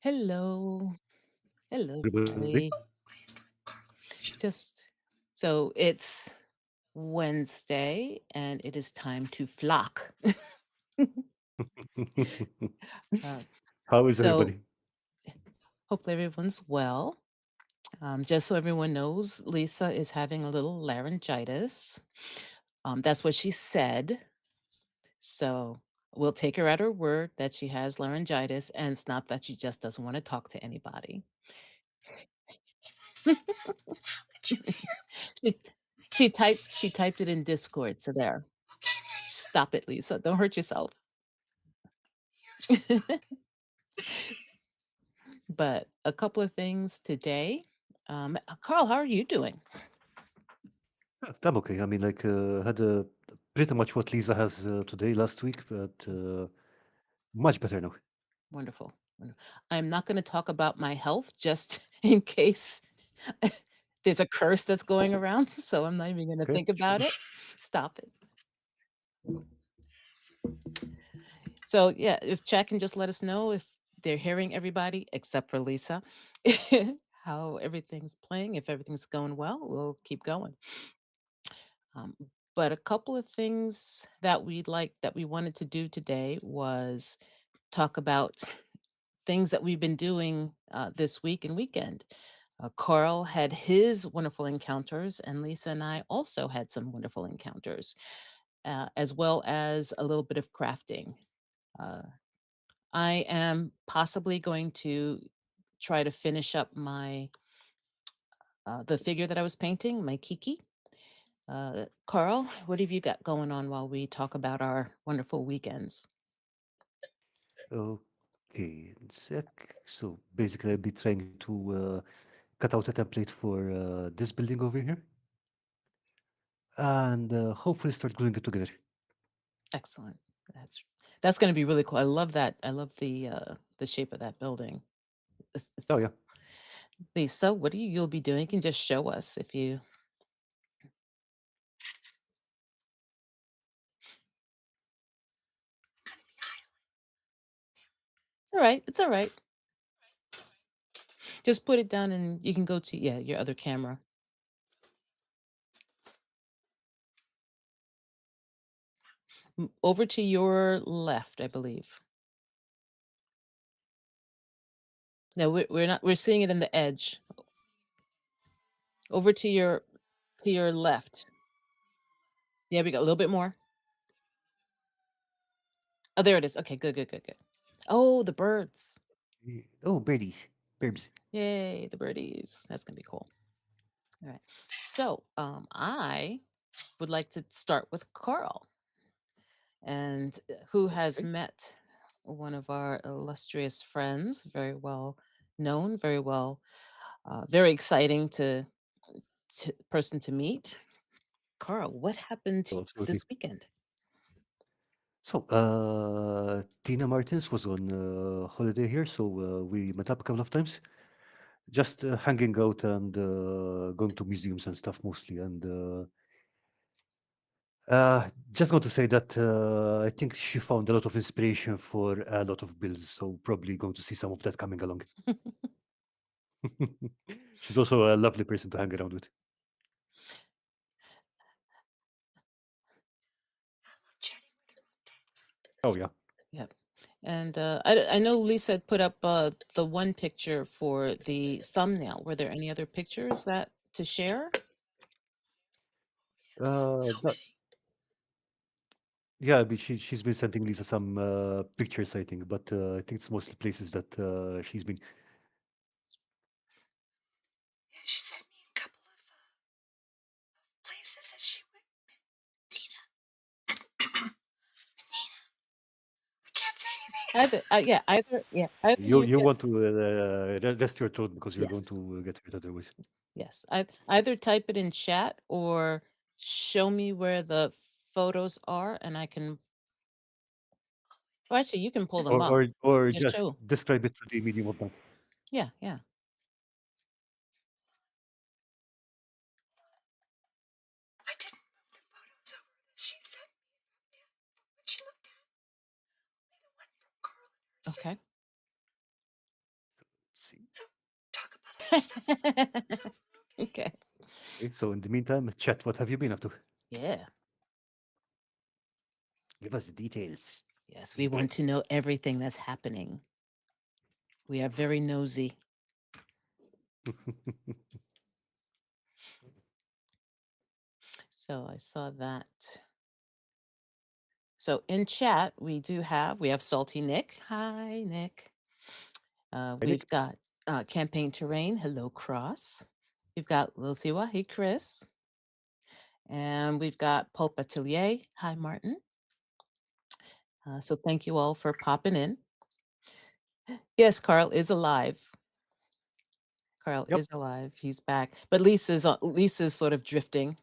Hello. Hello, Everybody. Charlie. Just so it's Wednesday and it is time to flock. uh, How is so everybody? hopefully everyone's well. Just so everyone knows, Lisa is having a little laryngitis. That's what she said. So we'll take her at her word that she has laryngitis, and it's not that she just doesn't want to talk to anybody. she, she typed it in Discord, so there. Stop it, Lisa. Don't hurt yourself. But a couple of things today. Carl, how are you doing? I'm okay. I mean, had pretty much what Lisa has today last week, but much better now. Wonderful. I'm not going to talk about my health just in case there's a curse that's going around. So I'm not even going to Okay, think about sure. it. Stop it. So, yeah, if chat can just let us know if they're hearing everybody except for Lisa, how everything's playing. If everything's going well, we'll keep going. Um, but a couple of things that we wanted to do today was talk about things that we've been doing this week and weekend. Carl had his wonderful encounters, and Lisa and I also had some wonderful encounters, as well as a little bit of crafting. Uh, I am possibly going to try to finish up my the figure that I was painting, my Kiki. Carl, what have you got going on while we talk about our wonderful weekends? Okay, sec. So basically, I'll be trying to cut out a template for this building over here, and hopefully start gluing it together. Excellent. That's that's going to be really cool. I love that. I love the shape of that building. It's Oh cool. yeah. Lisa, what you'll be doing? You can just show us if you. It's all right. It's all right. Just put it down, and you can go to your other camera. Over to your left, I believe. No, we're not. We're seeing it in the edge. Over to your left. Yeah, we got a little bit more. Oh, there it is. Okay, good, good, good, good. Oh, the birds. Oh, birdies, birds. Yay, the birdies. That's gonna be cool. All right. So, I would like to start with Carl, and who has Okay. met one of our illustrious friends, very well known, very exciting to person to meet. Carl, what happened Oh, absolutely. this weekend? So, Tina Martins was on holiday here, so we met up a couple of times. Just hanging out and going to museums and stuff mostly. And just going to say that I think she found a lot of inspiration for a lot of builds. So probably going to see some of that coming along. She's also a lovely person to hang around with. Oh yeah. Yep. And I know Lisa had put up the one picture for the thumbnail. Were there any other pictures that to share? That, yeah, but she's been sending Lisa some pictures, I think, but I think it's mostly places that she's been. Either you You can. want to rest your throat because you're going Yes, to get hurt otherwise. yes. Either type it in chat or show me where the photos are, and I can. Oh, actually, you can pull them up. Or Just just show. describe it to the medium of that. Yeah, yeah. Okay. Okay. Okay, so in the meantime, chat, what have you been up to? Yeah. Give us the details. Yes, we want to know everything that's happening. We are very nosy. So I saw that. So in chat, we have Salty Nick. Hi, Nick. Hi, Nick. We've got Campaign Terrain. Hello, Cross. We've got Lil Siwa. Hey, Chris. And we've got Pulp Atelier. Hi, Martin. So thank you all for popping in. Yes, Carl is alive. Carl Yep. is alive. He's back. But Lisa's sort of drifting.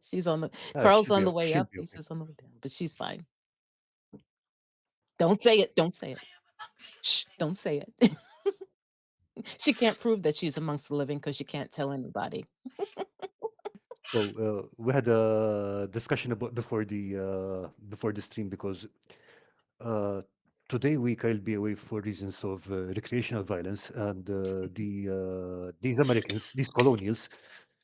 She's on the Carl's She'll on be the way she'll up. be okay. Lisa's on the way down, but she's fine. Don't say it. Don't say it. Shh, don't say it. She can't prove that she's amongst the living because she can't tell anybody. So we had a discussion about before the stream because uh, today week I'll be away for reasons of recreational violence, and these Americans, these colonials,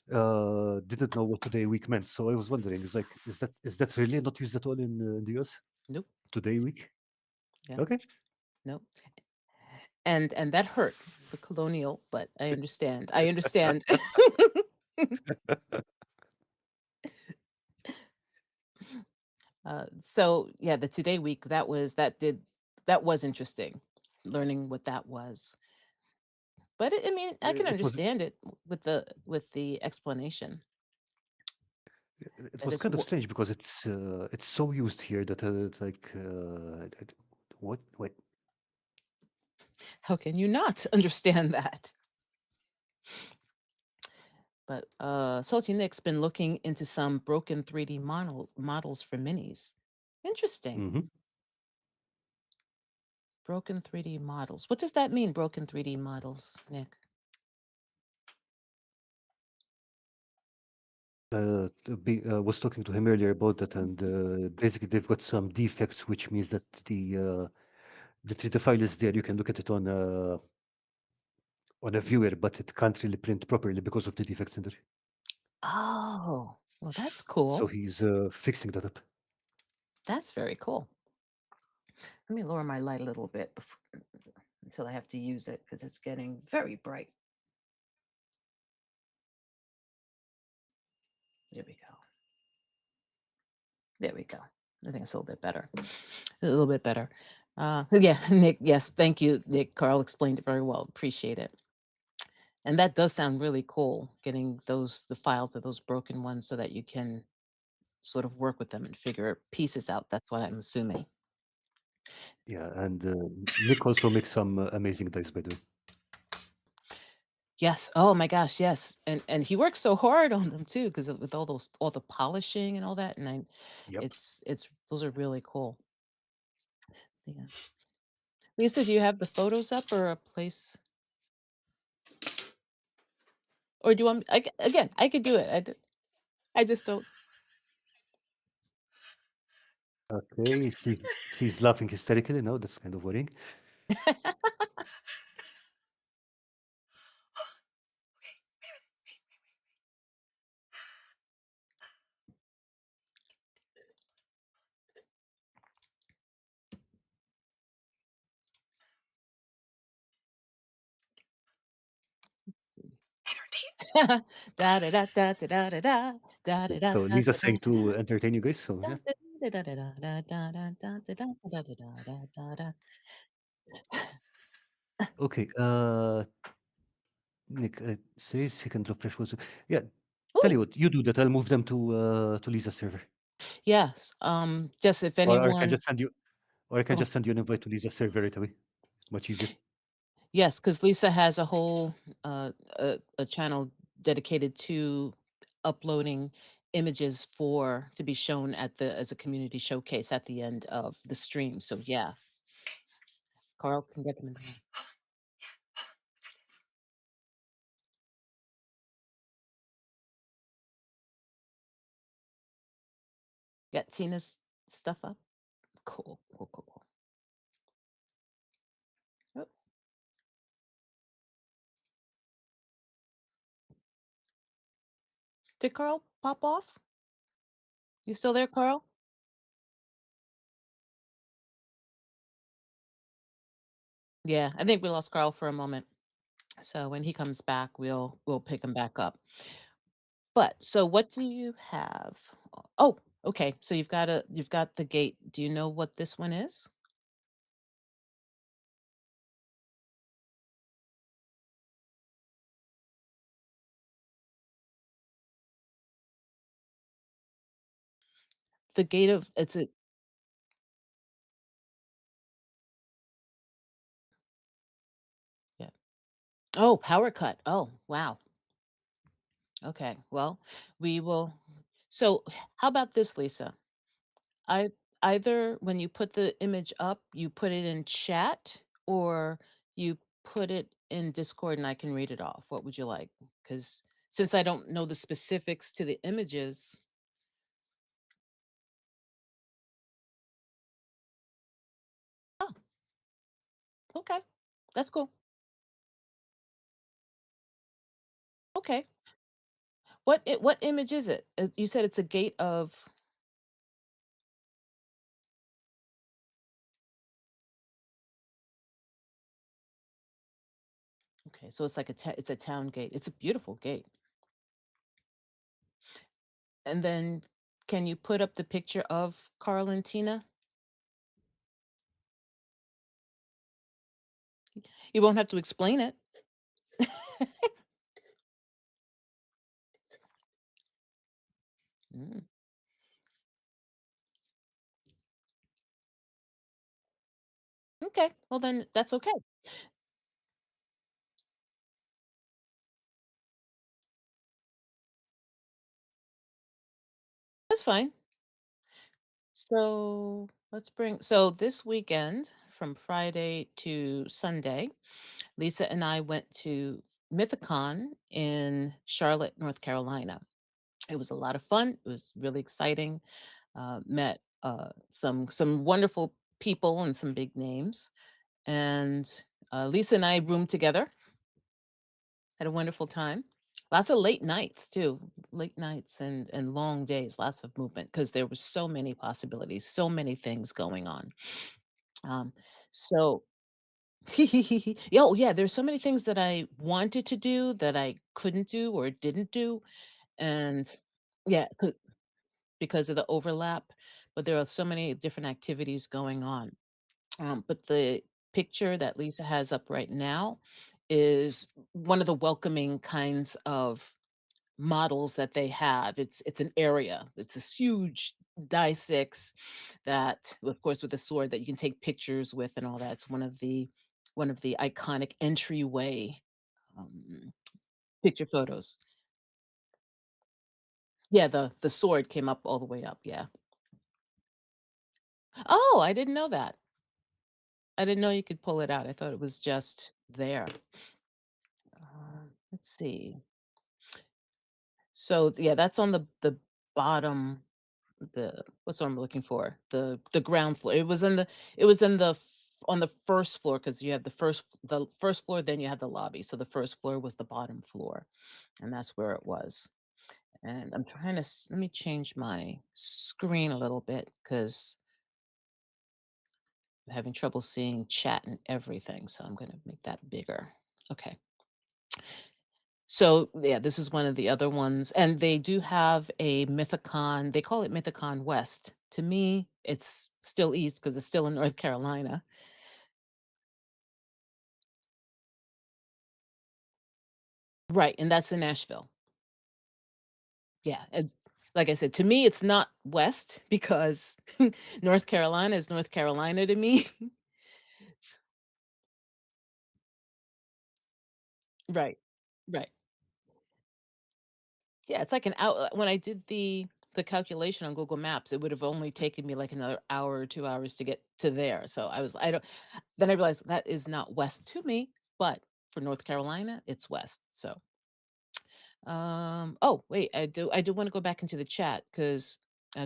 didn't know what today week meant. So I was wondering, is that really not used at all in the US? Nope. Today week? Yeah. Okay. Nope. And that hurt the colonial, but I understand. I understand. So yeah, the Today Week, that was interesting, learning what that was. But I mean, I can It was understand it with the explanation it that was it's kind of wo strange because it's so used here that it's like what how can you not understand that? But Salty Nick's been looking into some broken 3D models for minis. Interesting. Mhm. Broken 3D models. What does that mean, broken 3D models, Nick? Was talking to him earlier about that, Mm. and basically they've got some defects, which means that the file is there. You can look at it on a viewer, but it can't really print properly because of the defects in there. Oh, well, that's So cool. he's fixing that up. That's very cool. Let me lower my light a little bit until I have to use it because it's getting very bright. There we go. There we go. I think it's a little bit better. A little bit better. Yeah, Nick. Yes, thank you, Nick. Carl explained it very well. Appreciate it. And that does sound really cool. Getting the files of those broken ones so that you can sort of work with them and figure pieces out. That's what I'm assuming. Yeah, and Nick also makes some amazing dice, by the way. Yes. Oh my gosh. Yes. And he works so hard on them too, because with all the polishing and all that. And Yep. it's those are really cool. Yeah. Lisa, do you have the photos up or a place? Or do you want again? I could do it. I just don't. Okay, she's laughing hysterically now. That's kind of worrying. Da da da da da da da da da da da So da Lisa's saying da to entertain you guys. So da yeah. da da da da da da da da da da da da da da da da. Okay. Nick, says he can drop fresh foods. Yeah. Tell Ooh, you what, you do that. I'll move them to Lisa's server, yes. Just if or I can anyone. just send you, or I can Oh, just send you an invite to Lisa's server right away. Much easier. yes, because Lisa has a whole a channel dedicated to uploading images for to be shown at the as a community showcase at the end of the stream. So yeah, Carl can get them in there. Got Tina's stuff up. Cool, cool, cool, cool. Oh, Did Carl pop off? You still there, Carl? Yeah, I think we lost Carl for a moment. So when he comes back, we'll pick him back up. But so what do you have? Oh, okay. So you've got the gate. Do you know what this one is? The gate of it's a yeah. Oh, power cut. Oh, wow. Okay. Well, we will so how about this, Lisa? I either when you put the image up, you put it in chat or you put it in Discord and I can read it off. What would you like? Because since I don't know the specifics to the images. Oh, okay. That's cool. Okay. What image is it? You said it's a gate of okay, so it's like it's a town gate. It's a beautiful gate. And then can you put up the picture of Carl and Tina? You won't have to explain it. Mm, okay. Well then that's okay. That's fine. So so this weekend from Friday to Sunday, Lisa and I went to Mythicon in Charlotte, North Carolina. It was a lot of fun. It was really exciting. Met some wonderful people and some big names. And Lisa and I roomed together, had a wonderful time. Lots of late nights too, late nights and long days, lots of movement because there were so many possibilities, so many things going on. Um, so yeah, oh yeah, there's so many things that I wanted to do that I couldn't do or didn't do, and yeah, because of the overlap. But there are so many different activities going on. But the picture that Lisa has up right now is one of the welcoming kinds of models that they have. It's an area. It's this huge die six that, of course, with a sword that you can take pictures with and all that. It's one of the iconic entryway um, picture photos. Yeah, the sword came up all the way up. Yeah. Oh, I didn't know that. I didn't know you could pull it out. I thought it was just there. Let's see. So yeah, that's on the bottom. The what's what I'm looking for? The ground floor. It was in the on the first floor because you have the first floor, then you had the lobby. So the first floor was the bottom floor, and that's where it was. And I'm trying to let me change my screen a little bit because I'm having trouble seeing chat and everything. So I'm going to make that bigger. Okay. So, yeah, this is one of the other ones, and they do have a Mythicon. They call it Mythicon West. To me, it's still East because it's still in North Carolina. Right, and that's in Nashville. Yeah, like I said, to me, it's not West because North Carolina is North Carolina to me. Right, right. Yeah, it's like an hour when I did the calculation on Google Maps, it would have only taken me, like, another hour or 2 hours to get to there, so I don't then I realized that is not west to me, but for North Carolina, it's west, so, oh, wait, I do wanna go back into the chat 'cause,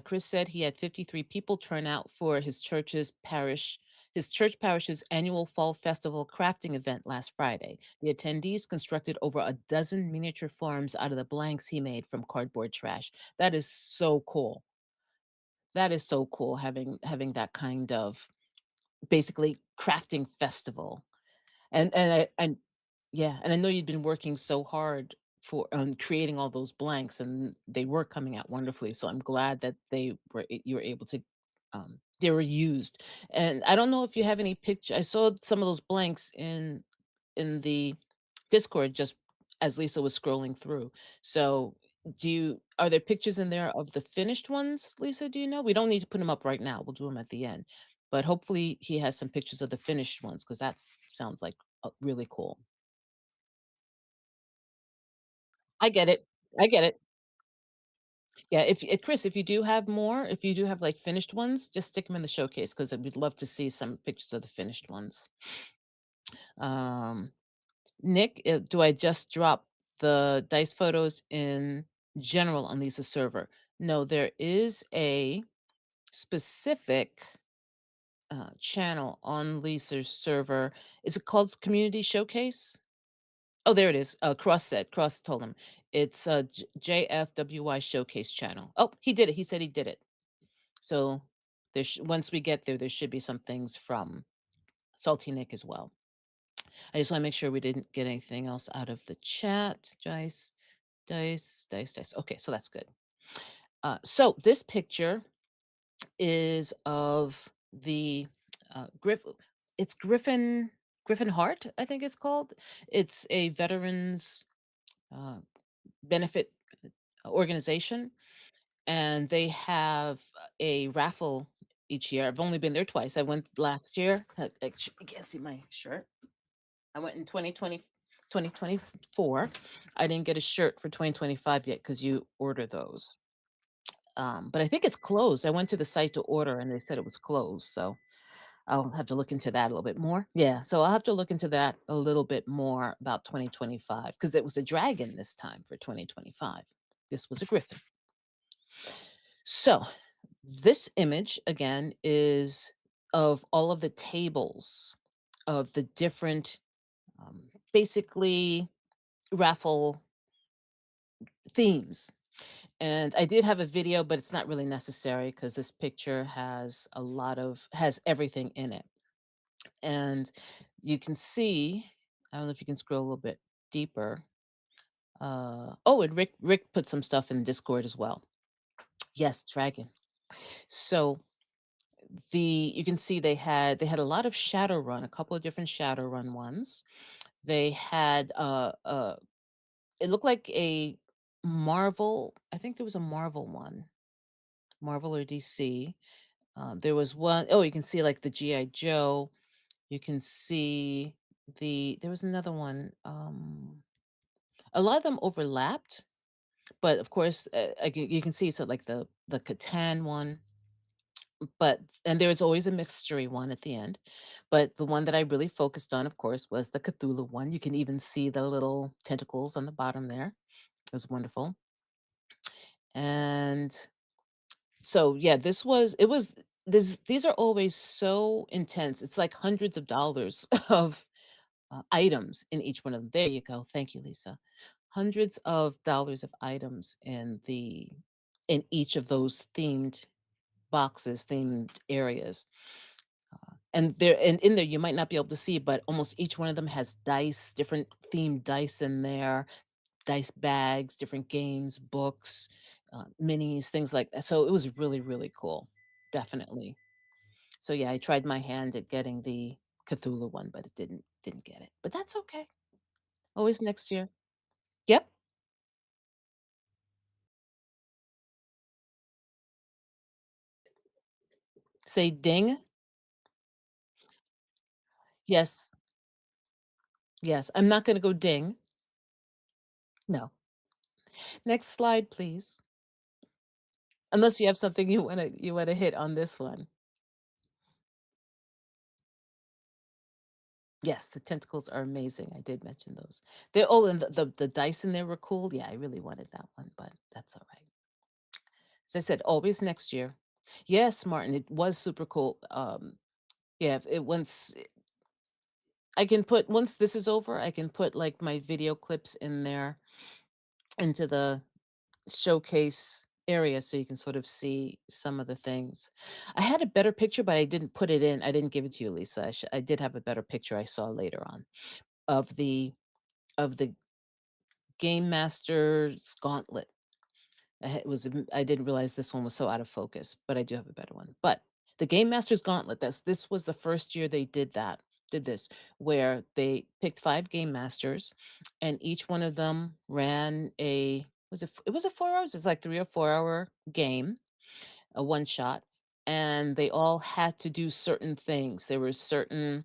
Chris said he had 53 people turn out for his church's parish his church parish's annual fall festival crafting event last Friday. The attendees constructed over a dozen miniature farms out of the blanks he made from cardboard trash. That is so cool. That is so cool having that kind of basically crafting festival. And yeah, and I know you'd been working so hard for on creating all those blanks, and they were coming out wonderfully, so I'm glad that you were able to, they were used. And I don't know if you have any picture. I saw some of those blanks in the Discord just as Lisa was scrolling through. So, are there pictures in there of the finished ones, Lisa, do you know? We don't need to put them up right now, we'll do them at the end. But hopefully he has some pictures of the finished ones because that sounds like, really cool. I get it. I get it. Yeah, Chris, if you do have more, if you do have, like, finished ones, just stick them in the showcase because 'cause we'd love to see some pictures of the finished ones. Um, Nick, do I just drop the dice photos in general on Lisa's server? No, there is a specific, channel on Lisa's server. Is it called Community Showcase? Oh, there it is. Cross told him. It's a JFWY Showcase channel. Oh, he did it. He said he did it. So once we get there, there should be some things from Salty Nick as well. I just want to make sure we didn't get anything else out of the chat. Dice. Okay, so that's good. So this picture is of the Griff. It's Griffin Hart, I think it's called. It's a veterans uh, benefit organization, and they have a raffle each year. I've only been there twice. I went last year. You can't see my shirt. I went in 2024. I didn't get a shirt for 2025 yet because you order those. But I think it's closed. I went to the site to order and they said it was closed. So I'll have to look into that a little bit more. Yeah. So I'll have to look into that a little bit more about 2025 because it was a dragon this time for 2025. This was a griffin. So this image again is of all of the tables of the different, basically raffle themes. And I did have a video, but it's not really necessary because this picture has everything in it. And you can see, I don't know if you can scroll a little bit deeper. Oh, and Rick put some stuff in Discord as well. Yes, dragon. So you can see they had a lot of Shadowrun, a couple of different Shadowrun ones. They had it looked like a Marvel. I think there was a Marvel one, Marvel or DC. There was one, oh, you can see like the GI Joe. You can see there was another one. A lot of them overlapped, but of course, you can see so like the Catan one. But and there was always a mystery one at the end, but the one that I really focused on, of course, was the Cthulhu one. You can even see the little tentacles on the bottom there. It was wonderful. And so, yeah, these are always so intense. It's like hundreds of dollars of items in each one of them. There you go. Thank you, Lisa. Hundreds of dollars of items in each of those themed boxes, themed areas. And in there you might not be able to see, but almost each one of them has dice, different themed dice in there, dice bags, different games, books, minis, things like that. So it was really, really cool. Definitely. So yeah, I tried my hand at getting the Cthulhu one, but it didn't get it. But that's okay. Always next year. Yep. Say ding. Yes. Yes. I'm not gonna go ding. No. Next slide, please. Unless you have something you wanna hit on this one. Yes, the tentacles are amazing. I did mention those. And the dice in there were cool. Yeah, I really wanted that one, but that's all right. As I said, always next year. Yes, Martin, it was super cool. Yeah, if it once I can put once this is over, I can put, like, my video clips in there into the showcase area so you can sort of see some of the things. I had a better picture, but I didn't put it in. I didn't give it to you, Lisa. I did have a better picture I saw later on of the Game Master's gauntlet. I didn't realize this one was so out of focus, but I do have a better one. But the Game Master's Gauntlet, this was the first year they did this, where they picked 5 game masters and each one of them ran it was a 4 hours? It's like 3 or 4-hour game, a one shot, and they all had to do certain things. There were certain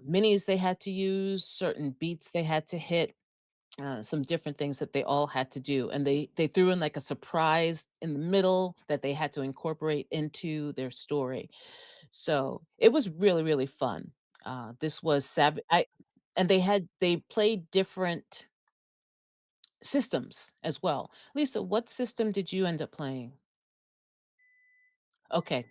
minis they had to use, certain beats they had to hit, some different things that they all had to do, and they threw in like a surprise in the middle that they had to incorporate into their story. So it was really really fun. This was I and they played different systems as well. Lisa, what system did you end up playing? Okay,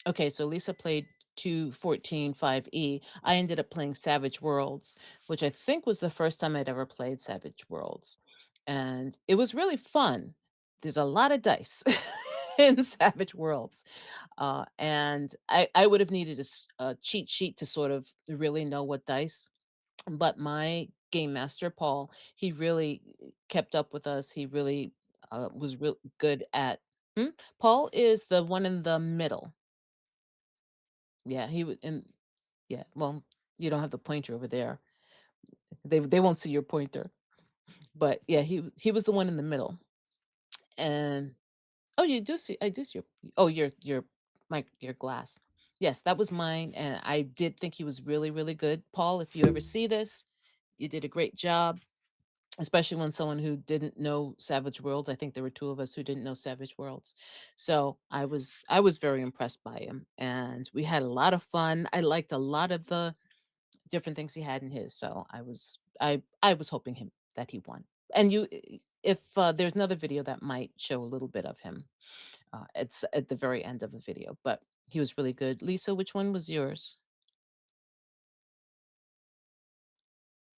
okay, so Lisa played 2.14.5e. I ended up playing Savage Worlds, which I think was the first time I'd ever played Savage Worlds. And it was really fun. There's a lot of dice in Savage Worlds. And I would have needed a cheat sheet to sort of really know what dice. But my game master, Paul, he really kept up with us. He really was real good at. Hmm? Paul is the one in the middle. Yeah, he would and yeah, well, you don't have the pointer over there. They won't see your pointer. But yeah, he was the one in the middle. And oh, you do see I do see your glass. Yes, that was mine and I did think he was really really good. Paul, if you ever see this, you did a great job, especially when someone who didn't know Savage Worlds. I think there were 2 of us who didn't know Savage Worlds. So, I was very impressed by him and we had a lot of fun. I liked a lot of the different things he had in his. So I was hoping him that he won. And if there's another video that might show a little bit of him, it's at the very end of a video, but he was really good. Lisa, which one was yours?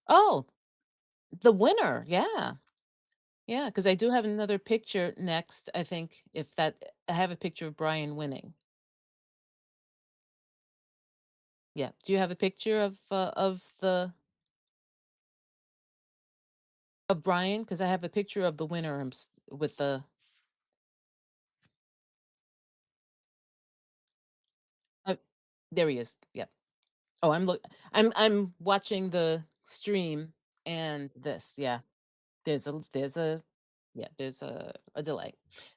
Oh, the winner. Yeah. Yeah, because I do have another picture next. I think if that I have a picture of Brian winning. Yeah. Do you have a picture of Brian? Because I have a picture of the winner with the uh, there he is. Yep. Oh, I'm watching the stream and this, yeah. There's a yeah, there's a delay.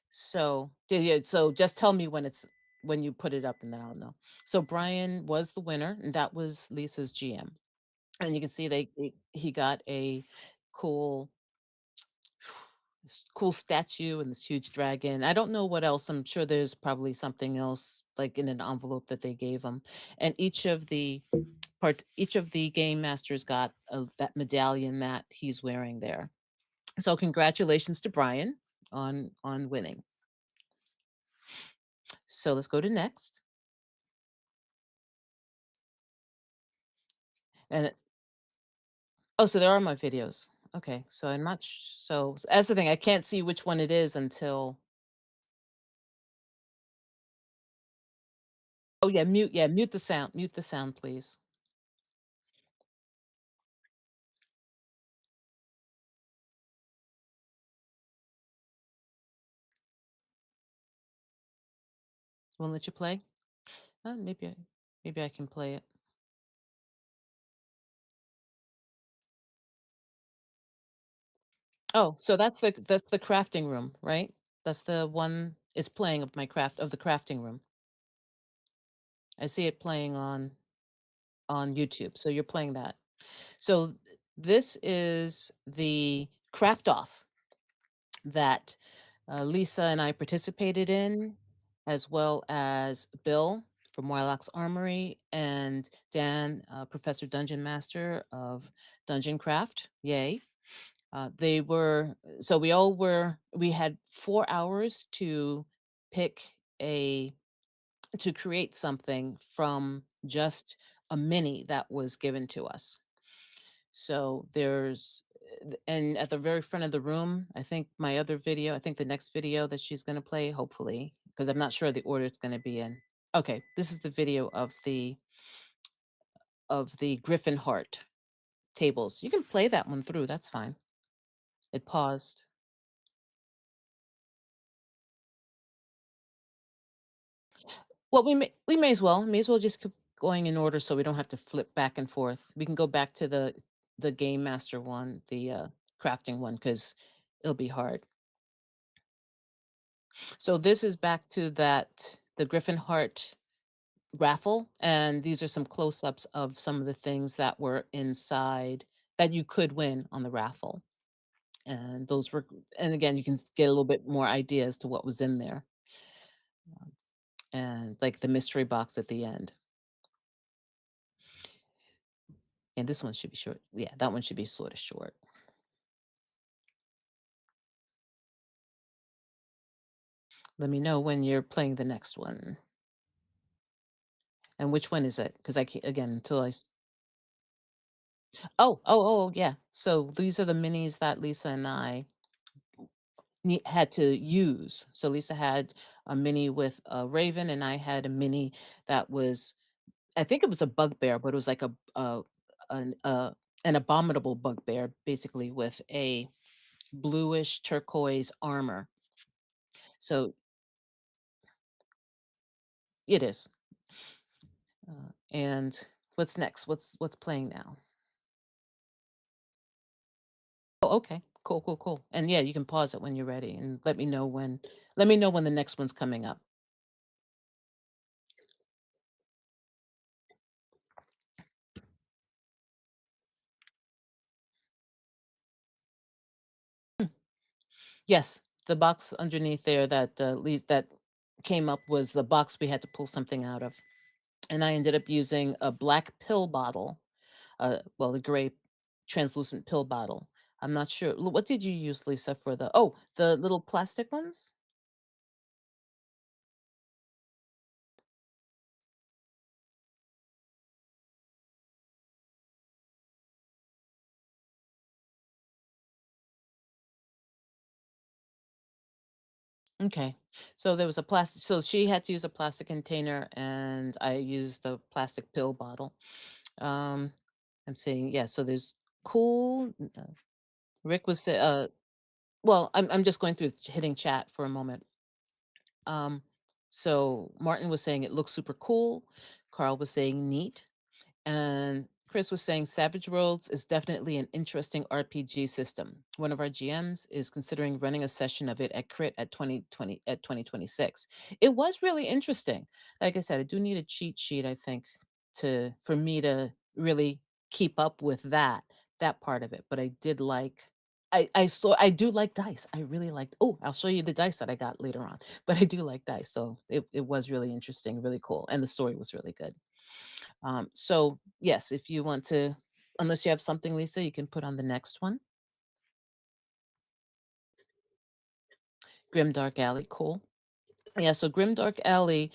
So, yeah, yeah, so just tell me when you put it up and then I'll know. So Brian was the winner and that was Lisa's GM. And you can see he got a cool cool statue and this huge dragon. I don't know what else. I'm sure there's probably something else like in an envelope that they gave him. And each of the game masters got that medallion that he's wearing there. So congratulations to Brian on winning. So let's go to next. And oh, so there are my videos. Okay, so I'm not so that's the thing. I can't see which one it is until oh yeah, mute the sound, please. Won't let you play? Maybe I can play it. Oh, so that's the crafting room, right? That's the one it's playing of my craft of the crafting room. I see it playing on YouTube. So you're playing that. So this is the craft off that Lisa and I participated in, as well as Bill from Wyloch's Armory and Dan, Professor Dungeon Master of Dungeon Craft. Yay. They were, so we had 4 hours to pick a to create something from just a mini that was given to us. So and at the very front of the room, I think my other video, I think the next video that she's going to play, hopefully, because I'm not sure the order it's going to be in. Okay, this is the video of the Griffin Heart tables. You can play that one through. That's fine. It paused. Well, we may as well just keep going in order so we don't have to flip back and forth. We can go back to the game master one, the crafting one, because it'll be hard. So this is back to that the Griffin Heart raffle, and these are some close-ups of some of the things that were inside that you could win on the raffle. And those were and again, you can get a little bit more ideas to what was in there, and like the mystery box at the end. And this one should be short. Yeah, that one should be sort of short. Let me know when you're playing the next one. And which one is it? Because I can't again until yeah. So these are the minis that Lisa and I had to use. So Lisa had a mini with a raven, and I had a mini that was, I think it was a bugbear, but it was like an abominable bugbear, basically with a bluish turquoise armor. So it is. And what's next? What's playing now? Oh, okay. Cool, cool, cool. And yeah, you can pause it when you're ready and let me know when the next one's coming up. Yes, the box underneath there that least that came up was the box we had to pull something out of. And I ended up using a black pill bottle, well, a gray translucent pill bottle. I'm not sure. What did you use, Lisa, for the little plastic ones? Okay. So there was a plastic, so she had to use a plastic container and I used the plastic pill bottle. Um, I'm saying, yeah, so there's cool. Rick was, well, I'm just going through hitting chat for a moment. Um, so Martin was saying it looks super cool. Carl was saying neat. And Chris was saying Savage Worlds is definitely an interesting RPG system. One of our GMs is considering running a session of it at Crit at 2026. It was really interesting. Like I said, I do need a cheat sheet, I think, to for me to really keep up with that part of it. But I did like I do like dice. I really liked, oh, I'll show you the dice that I got later on. But I do like dice. So it was really interesting, really cool. And the story was really good. So yes, if you want to, unless you have something, Lisa, you can put on the next one. Grimdark Alley, cool. Yeah, so Grimdark Alley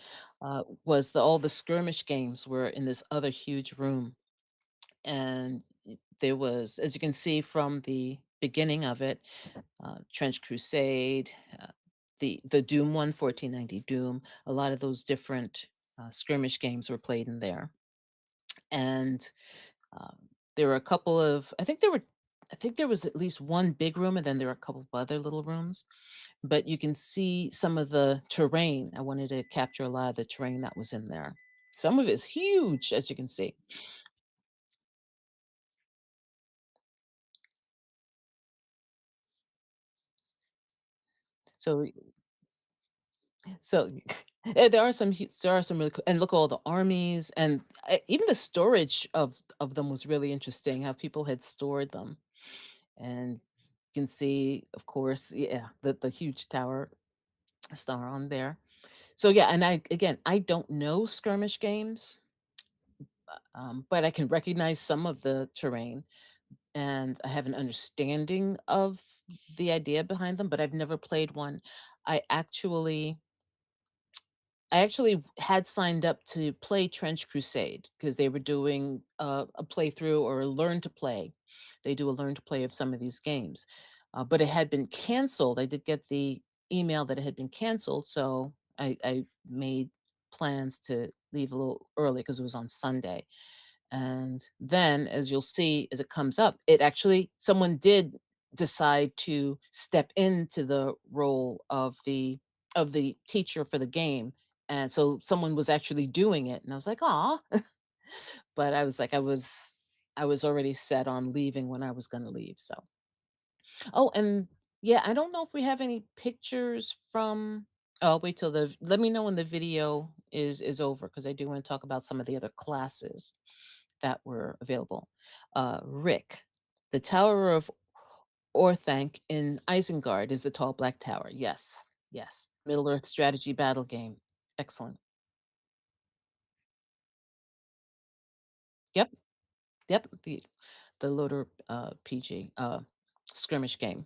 was all the skirmish games were in this other huge room, and there was, as you can see from the beginning of it, Trench Crusade, the Doom one, 1490 Doom. A lot of those different skirmish games were played in there, and there were a couple of I think there was at least one big room, and then there were a couple of other little rooms, but you can see some of the terrain. I wanted to capture a lot of the terrain that was in there. Some of it's huge, as you can see. So so there are some really cool, and look at all the armies, and even the storage of them was really interesting, how people had stored them. And you can see, of course, yeah, the huge tower star on there. So yeah, and I don't know skirmish games, but I can recognize some of the terrain, and I have an understanding of the idea behind them, but I've never played one. I actually I actually had signed up to play Trench Crusade because they were doing a playthrough or a learn to play. They do a learn to play of some of these games, but it had been canceled. I did get the email that it had been canceled, so I made plans to leave a little early because it was on Sunday. And then, as you'll see as it comes up, it actually someone did decide to step into the role of the teacher for the game. And so someone was actually doing it. And I was like, "Aw." But I was like, I was already set on leaving when I was gonna leave. So oh, and yeah, I don't know if we have any pictures from oh, I'll wait till the let me know when the video is over because I do want to talk about some of the other classes that were available. Rick, the Tower of Orthanc in Isengard is the tall black tower. Yes, yes. Middle Earth strategy battle game. Excellent. Yep, yep. The loader PG skirmish game.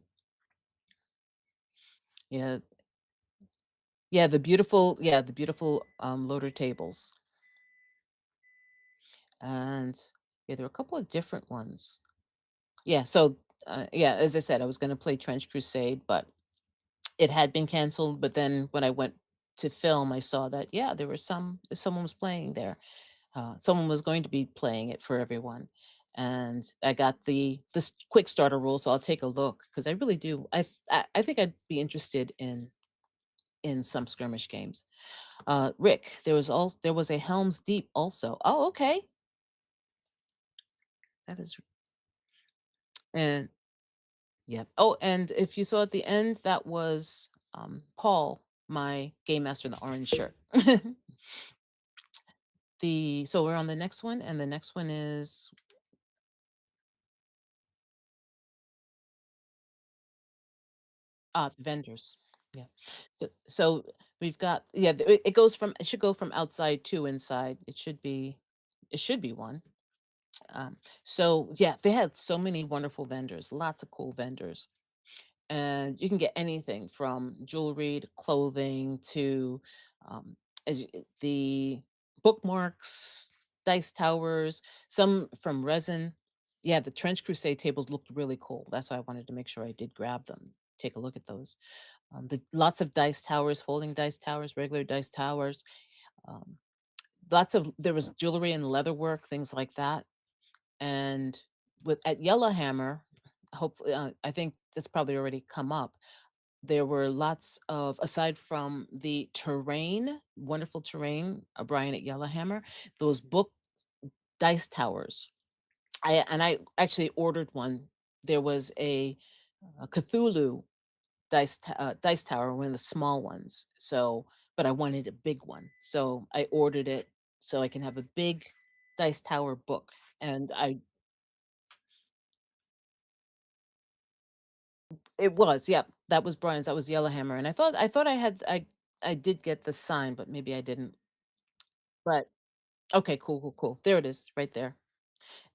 Yeah, yeah, the beautiful loader tables. And yeah, there were a couple of different ones. Yeah, so yeah, as I said, I was going to play Trench Crusade, but it had been canceled, but then when I went to film, I saw that, yeah, there were someone was playing there. Someone was going to be playing it for everyone. And I got this quick starter rule, so I'll take a look because I really do. I think I'd be interested in some skirmish games. Rick, there was a Helm's Deep also. Oh, okay. That is and yeah. Oh, and if you saw at the end, that was Paul, my game master in the orange shirt. The so we're on the next one, and the next one is vendors. Yeah. So we've got yeah, it goes from it should go from outside to inside. It should be one. So yeah, they had so many wonderful vendors, lots of cool vendors. And you can get anything from jewelry to clothing to um, the bookmarks, dice towers, some from resin. Yeah, the Trench Crusade tables looked really cool. That's why I wanted to make sure I did grab them. Take a look at those. Lots of dice towers, folding dice towers, regular dice towers. Um, lots of there was jewelry and leatherwork, things like that. And with at Yellowhammer, hopefully, I think that's probably already come up there were lots of aside from the terrain, wonderful terrain, Brian at Yellowhammer, those book dice towers. I actually ordered one. There was a Cthulhu dice tower, one of the small ones. So, but I wanted a big one, so I ordered it so I can have a big dice tower book. And I it was, yep, that was Brian's. That was Yellowhammer, and I thought I did get the sign, but maybe I didn't. But okay, cool, cool, cool. There it is, right there.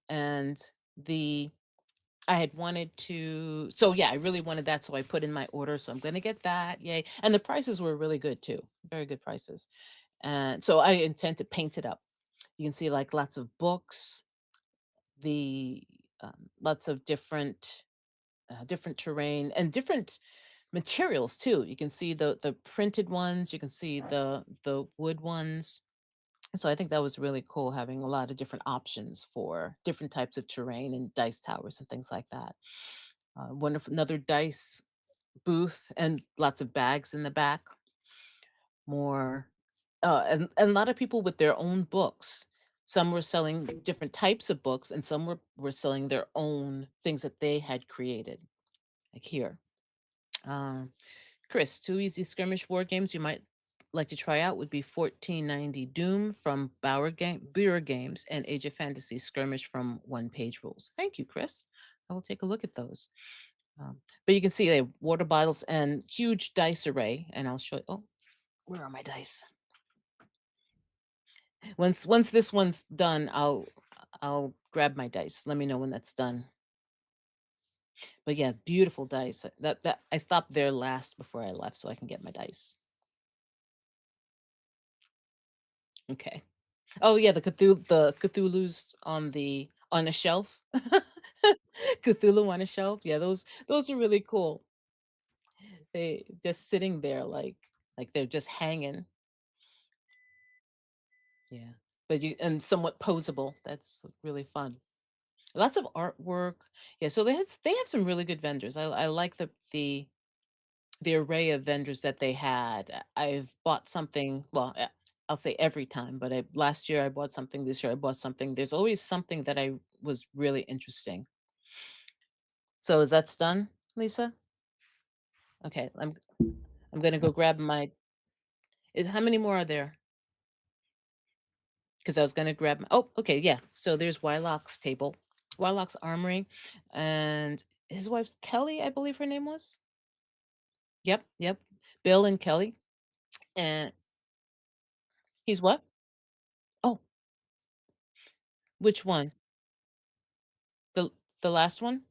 And the I had wanted to so yeah, I really wanted that, so I put in my order, so I'm gonna get that, yay. And the prices were really good too, very good prices. And so I intend to paint it up. You can see like lots of books, the lots of different terrain and different materials too. You can see the printed ones, you can see the wood ones. So I think that was really cool having a lot of different options for different types of terrain and dice towers and things like that. Wonderful, another dice booth and lots of bags in the back. More, and a lot of people with their own books. Some were selling different types of books, and some were selling their own things that they had created. Like here, um, Chris, two easy skirmish war games you might like to try out would be 1490 Doom from Bureau Games and Age of Fantasy Skirmish from One Page Rules. Thank you, Chris. I will take a look at those. But you can see they have water bottles and huge dice array. And I'll show you. Oh, where are my dice? Once this one's done, I'll grab my dice. Let me know when that's done. But yeah, beautiful dice. That I stopped there last before I left so I can get my dice. Okay. Oh, yeah, the Cthulhu's on a shelf. Cthulhu on a shelf. Yeah, those are really cool. They just sitting there like they're just hanging. Yeah. But you and somewhat posable. That's really fun. Lots of artwork. Yeah, so they have some really good vendors. I like the array of vendors that they had. I've bought something, well, I'll say every time, but last year I bought something, this year I bought something. There's always something that I was really interesting. So is that done, Lisa? Okay, I'm gonna go grab my. How many more are there? Because I was gonna grab my. Oh, okay, yeah. So there's Wyloch's table, Wyloch's Armory, and his wife's Kelly, I believe her name was. Yep, yep. Bill and Kelly, and he's what? Oh, which one? The the last one?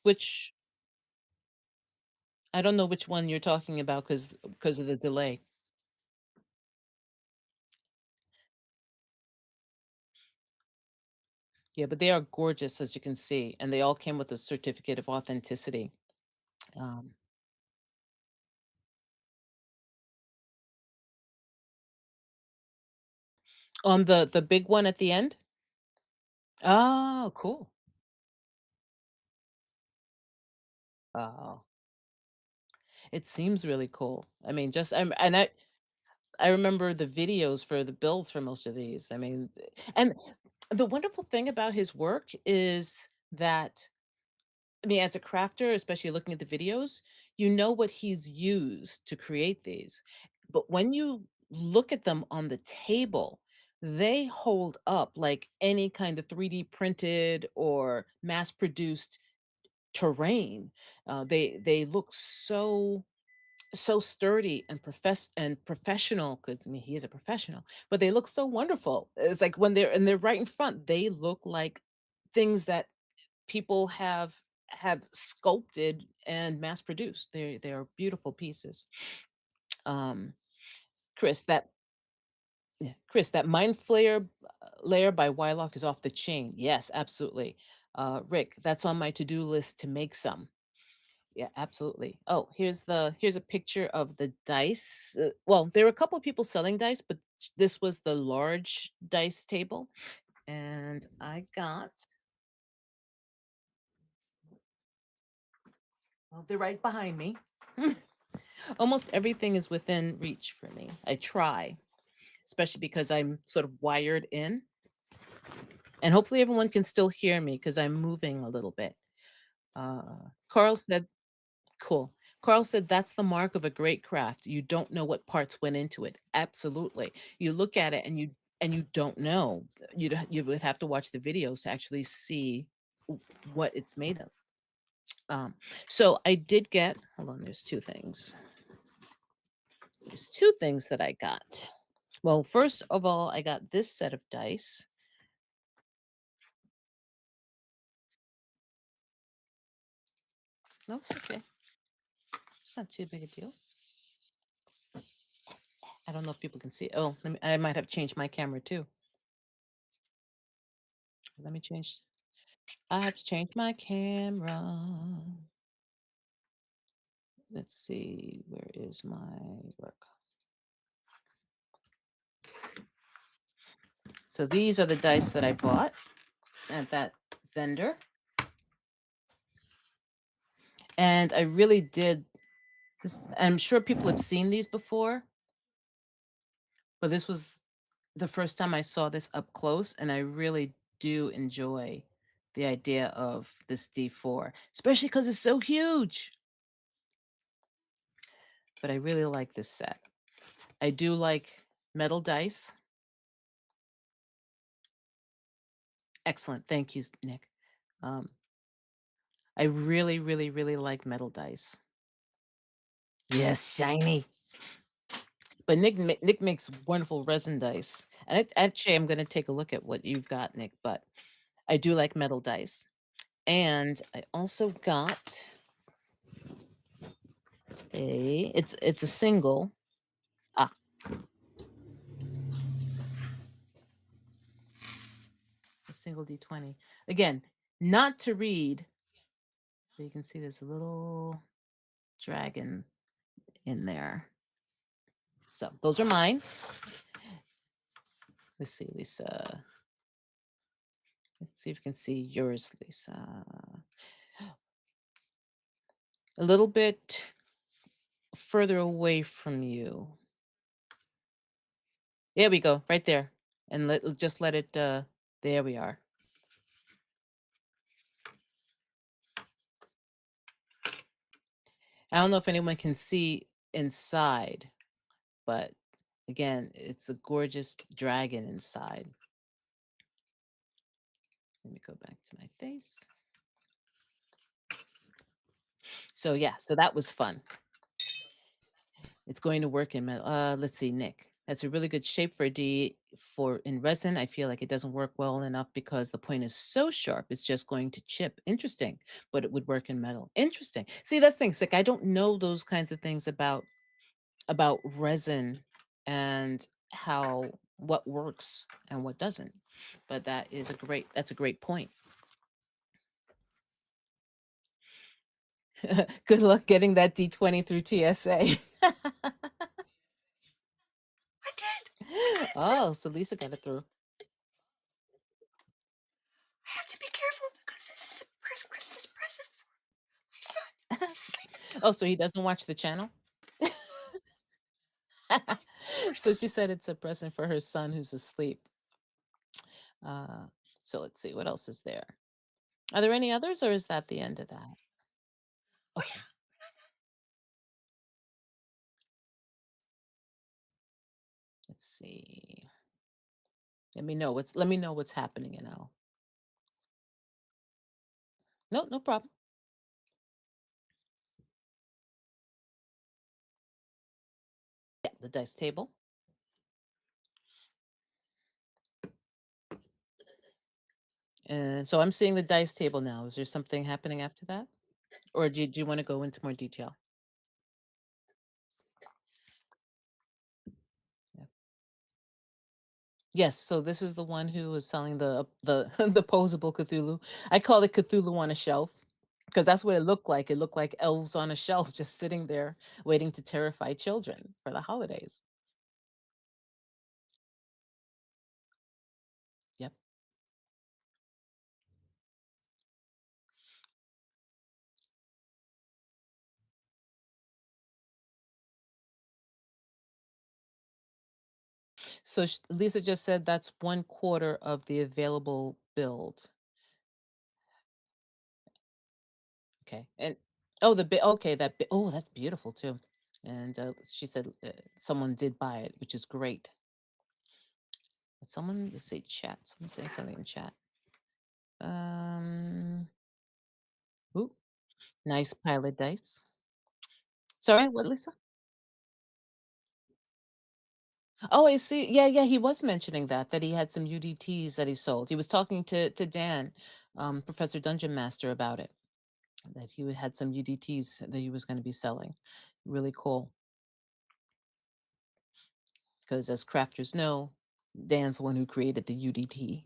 Which I don't know which one you're talking about because of the delay. Yeah, but they are gorgeous, as you can see, and they all came with a certificate of authenticity. Um, on the big one at the end? Oh, cool. Oh, it seems really cool. I mean, just and I remember the videos for the builds for most of these. I mean, and the wonderful thing about his work is that I mean, as a crafter, especially looking at the videos, you know what he's used to create these. But when you look at them on the table, they hold up like any kind of 3D printed or mass produced terrain. They look so sturdy and professional because I mean he is a professional, but they look so wonderful. It's like when they're right in front, they look like things that people have sculpted and mass produced. They are beautiful pieces. Um, Chris, that yeah, Chris, that mind flayer layer by Wyloch is off the chain. Yes, absolutely. Rick, that's on my to-do list to make some. Yeah, absolutely. Oh, here's a picture of the dice. Well, there were a couple of people selling dice, but this was the large dice table, and I got. Well, they're right behind me. Almost everything is within reach for me. I try, especially because I'm sort of wired in, and hopefully everyone can still hear me because I'm moving a little bit. Carl said, "Cool." Carl said, "That's the mark of a great craft. You don't know what parts went into it." Absolutely. You look at it and you don't know. You would have to watch the videos to actually see what it's made of. Um, so I did get. Hold on. There's two things. There's two things that I got. Well, first of all, I got this set of dice. No, it's okay. It's not too big a deal. I don't know if people can see. Oh, I might have changed my camera too. Let me change. I have to change my camera. Let's see. Where is my work? So these are the dice that I bought at that vendor. And I really did. I'm sure people have seen these before, but this was the first time I saw this up close, and I really do enjoy the idea of this D4, especially because it's so huge. But I really like this set. I do like metal dice. Excellent. Thank you, Nick. Um, I really, really, really like metal dice. Yes, shiny. But Nick makes wonderful resin dice. And actually, I'm going to take a look at what you've got, Nick. But I do like metal dice, and I also got It's a single. Ah, a single D20. Again, not to read, but you can see there's a little dragon in there. So those are mine. Let's see, Lisa. Let's see if we can see yours, Lisa. A little bit further away from you. There we go, right there. And just let it there we are. I don't know if anyone can see inside, but again, it's a gorgeous dragon inside. Let me go back to my face. So yeah, so that was fun. It's going to work in metal. Let's see, Nick. That's a really good shape for a D for in resin. I feel like it doesn't work well enough because the point is so sharp. It's just going to chip. Interesting, but it would work in metal. Interesting. See, that's things like I don't know those kinds of things about resin and how what works and what doesn't. But that's a great point. Good luck getting that D20 through TSA. I did. I got it through. Oh, so Lisa got it through. I have to be careful because this is a Christmas present for my son who's sleeping Oh, inside. so he doesn't watch the channel? Where's So she said it's a present for her son who's asleep. Uh, so let's see, what else is there? Are there any others, or is that the end of that? Oh Okay, yeah. let's see. Let me know what's happening, and I'll. No, no problem. Yeah, the dice table. And so I'm seeing the dice table now. Is there something happening after that, or do you want to go into more detail? Yeah. Yes. So this is the one who is selling the the posable Cthulhu. I call it Cthulhu on a shelf. Because that's what it looked like. It looked like elves on a shelf just sitting there waiting to terrify children for the holidays. Yep. So Lisa just said that's 1/4 of the available build. Okay. And oh, okay, oh, that's beautiful too. And she said someone did buy it, which is great. But someone, let's see, chat. Someone saying something in chat. Um, ooh, nice pile of dice. Sorry, what, Lisa? Oh, I see. Yeah, yeah, he was mentioning that he had some UDTs that he sold. He was talking to Dan, Professor Dungeon Master, about it. That had some UDTs that he was going to be selling. Really cool, because as crafters know, Dan's the one who created the UDT.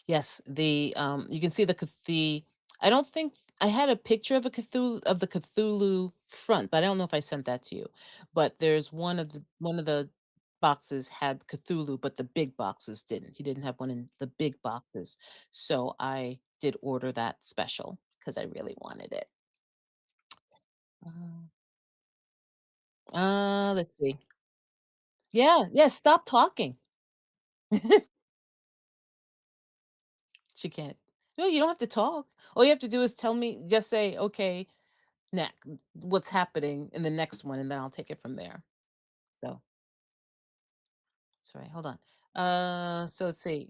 Yes, you can see the I don't think I had a picture of a Cthulhu of the Cthulhu front, but I don't know if I sent that to you. But there's one of the boxes had Cthulhu, but the big boxes didn't. He didn't have one in the big boxes. So I did order that special because I really wanted it. Uh, let's see. Yeah, yeah, stop talking. She can't. No, you don't have to talk. All you have to do is just say, okay, next what's happening in the next one, and then I'll take it from there. So that's right. Hold on. So let's see.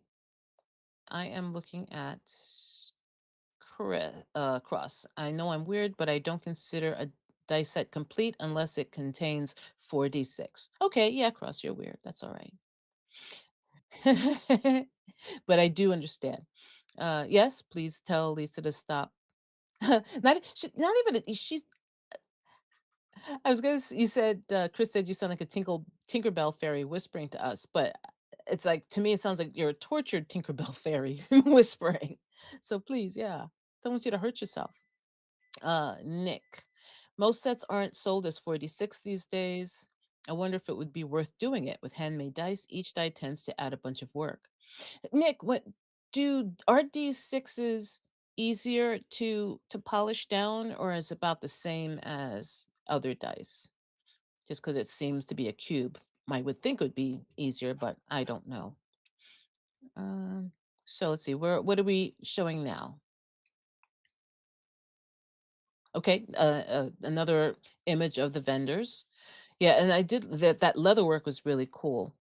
I am looking at cross. I know I'm weird, but I don't consider a dice set complete unless it contains 4d6. Okay, yeah, cross, you're weird. That's all right. But I do understand. Yes, please tell Lisa to stop Not even she's I was gonna you said Chris said you sound like a Tinkerbell fairy whispering to us, but it's like to me it sounds like you're a tortured Tinkerbell fairy whispering. So please, yeah. Don't want you to hurt yourself. Nick. Most sets aren't sold as 46 these days. I wonder if it would be worth doing it with handmade dice. Each die tends to add a bunch of work. Nick, what do are these sixes easier to polish down or is about the same as other dice? Just because it seems to be a cube. I would think it would be easier, but I don't know. Um, so let's see, what are we showing now? Okay, another image of the vendors. Yeah, and I did that leather work was really cool.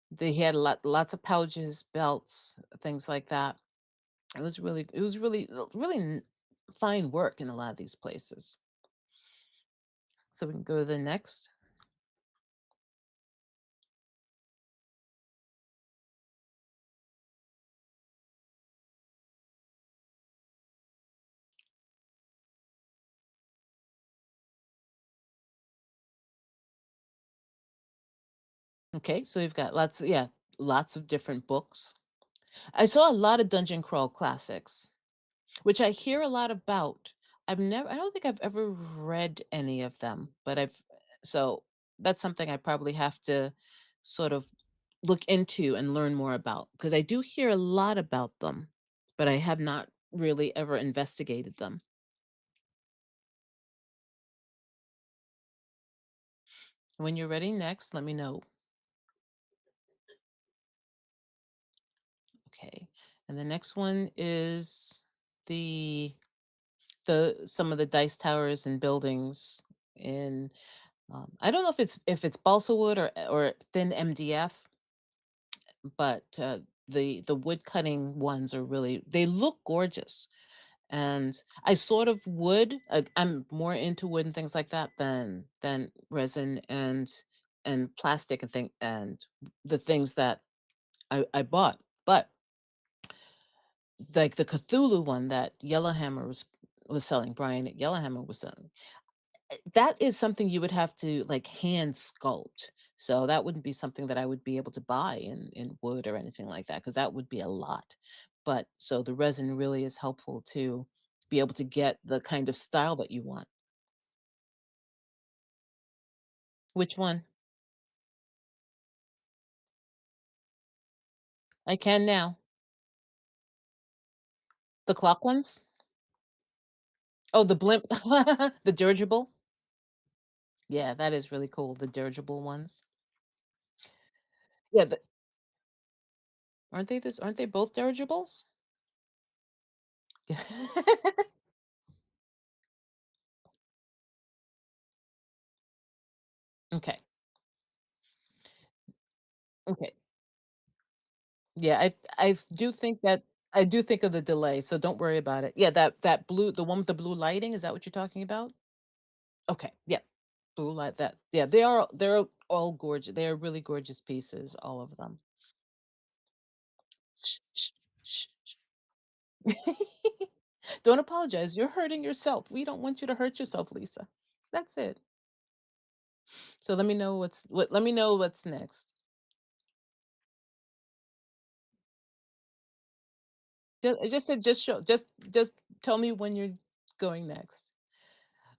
They had lots of pouches, belts, things like that. It was really fine work in a lot of these places. So we can go to the next. Okay, so we've got lots of different books. I saw a lot of Dungeon Crawl classics, which I hear a lot about. I don't think I've ever read any of them, but so that's something I probably have to sort of look into and learn more about because I do hear a lot about them, but I have not really ever investigated them. When you're ready next, let me know. Okay. And the next one is the some of the dice towers and buildings in I don't know if it's balsa wood or thin MDF, but the wood cutting ones are really they look gorgeous. And I sort of would I'm more into wood and things like that than resin and plastic and the things that I bought. But like the Cthulhu one that Yellowhammer was selling, Brian at Yellowhammer was selling. That is something you would have to like hand sculpt. So that wouldn't be something that I would be able to buy in wood or anything like that because that would be a lot. But so the resin really is helpful to be able to get the kind of style that you want. Which one? I can now. The clock ones? Oh, the blimp, the dirigible. Yeah, that is really cool. The dirigible ones. Yeah, aren't they both dirigibles? Okay. Okay. Yeah, I do think of the delay, so don't worry about it. Yeah, that blue the one with the blue lighting, is that what you're talking about? Okay, yeah. Blue light that yeah, they're all gorgeous. They are really gorgeous pieces, all of them. Shh, shh, shh, shh. Don't apologize. You're hurting yourself. We don't want you to hurt yourself, Lisa. That's it. So let me know what's next. I just said just tell me when you're going next.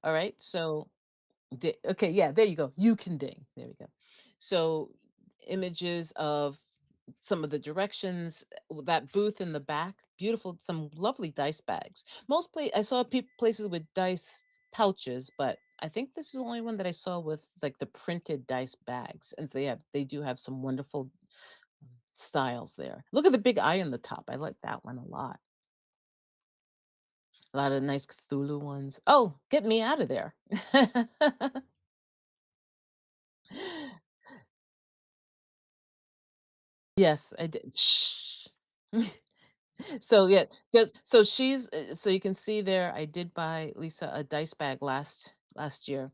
All right. So okay, yeah, there you go. You can ding. There we go. So images of some of the directions, that booth in the back, beautiful, some lovely dice bags. I saw places with dice pouches, but I think this is the only one that I saw with like the printed dice bags, and so they do have some wonderful styles there. Look at the big eye on the top. I like that one a lot. A lot of nice Cthulhu ones. Oh, get me out of there. Yes, I did. Shh. So, yeah, just so you can see there, I did buy Lisa a dice bag last year,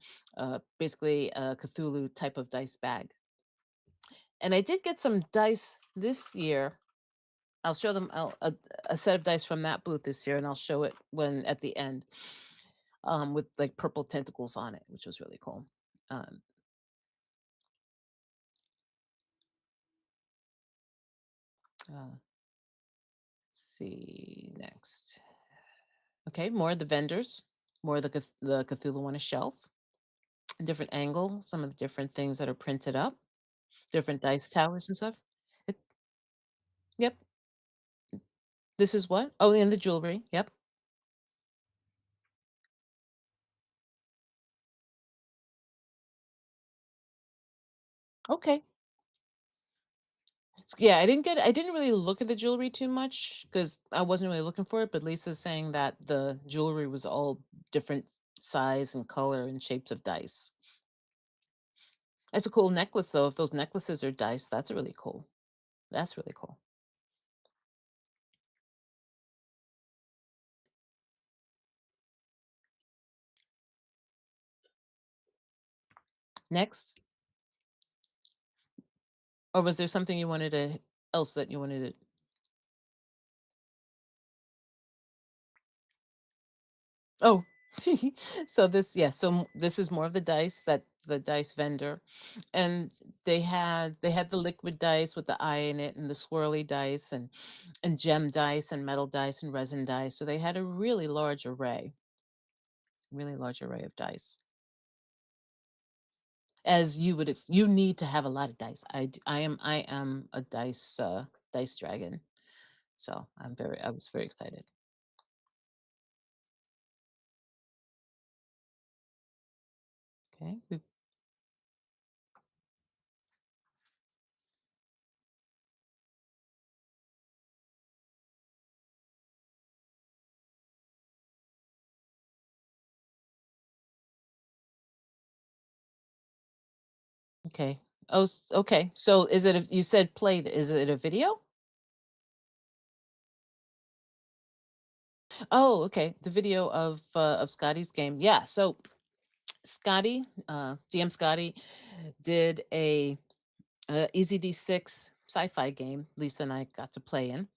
basically a Cthulhu type of dice bag. And I did get some dice this year. I'll show them a set of dice from that booth this year, and I'll show it when at the end, with like purple tentacles on it, which was really cool. Um, let's see next. Okay, more of the vendors, more of the Cthulhu on a shelf, different angle, some of the different things that are printed up, different dice towers and stuff. It, yep, this is what? Oh, and the jewelry. Yep. Okay. Yeah, I didn't really look at the jewelry too much because I wasn't really looking for it, but Lisa's saying that the jewelry was all different size and color and shapes of dice. It's a cool necklace though. If those necklaces are dice, that's really cool. That's really cool. Next, or was there something you wanted to else that you wanted to? Oh, so this is more of the dice that the dice vendor, and they had the liquid dice with the eye in it, and the swirly dice, and gem dice, and metal dice, and resin dice. So they had a really large array of dice. As you would, you need to have a lot of dice. I am a dice dragon, so I was very excited. Okay, okay. Oh, okay. So is it? You said played. Is it a video? Oh, okay. The video of Scotty's game. Yeah. So Scotty, DM Scotty, did a Easy D6 sci-fi game. Lisa and I got to play in,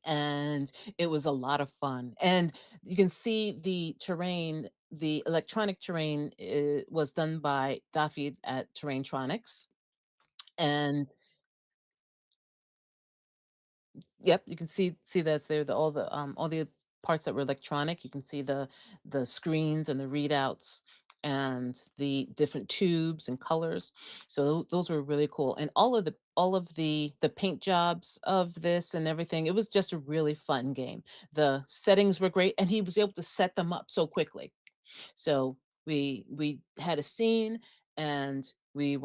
and it was a lot of fun. And you can see the terrain. The electronic terrain was done by Daffy at Terraintronics, and yep, you can see that's there. All the parts that were electronic. You can see the screens and the readouts and the different tubes and colors. So those were really cool. And all of the paint jobs of this and everything. It was just a really fun game. The settings were great, and he was able to set them up so quickly. So we had a scene, and we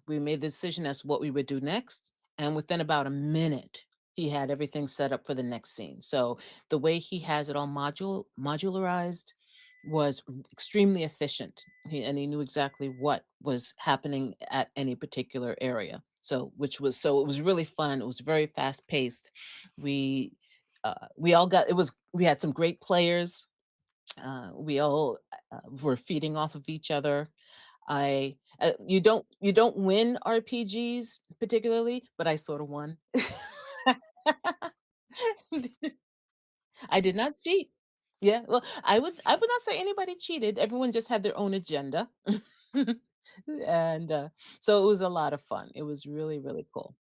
made the decision as to what we would do next. And within about a minute, he had everything set up for the next scene. So the way he has it all modularized was extremely efficient. And he knew exactly what was happening at any particular area. So it was really fun. It was very fast paced. We we all got it was we had some great players. We all were feeding off of each other. You don't win RPGs particularly, but I sort of won. I did not cheat. Yeah, well, I would not say anybody cheated. Everyone just had their own agenda. And so it was a lot of fun. It was really, really cool.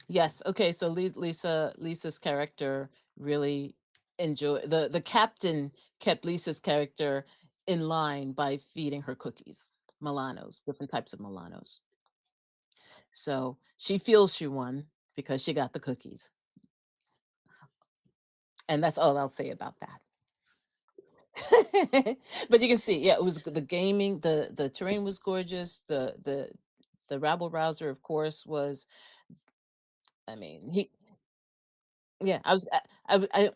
Yes. Okay. So Lisa's character really enjoyed the captain kept Lisa's character in line by feeding her cookies, Milanos, different types of Milanos. So she feels she won because she got the cookies, and that's all I'll say about that. But you can see, yeah, it was the gaming, the terrain was gorgeous. The rabble rouser, of course, was. I mean, he Yeah, I was I w I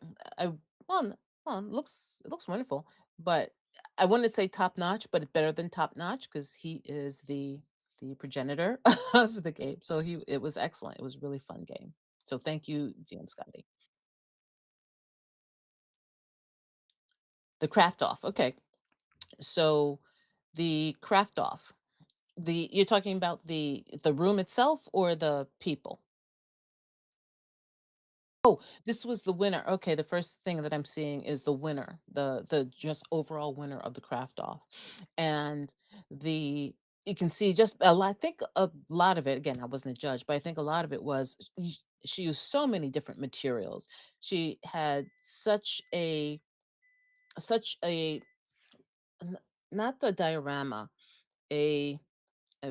well, it looks wonderful, but I wouldn't say top notch, but it's better than top notch because he is the progenitor of the game. So it was excellent. It was a really fun game. So thank you, DM Scotty. The craft off. Okay. So the craft off. You're talking about the room itself or the people? Oh, this was the winner. Okay, the first thing that I'm seeing is the winner, the just overall winner of the craft off. And the you can see just a lot, I think a lot of it, again, I wasn't a judge, but I think a lot of it was she used so many different materials. She had such a n- not the diorama, a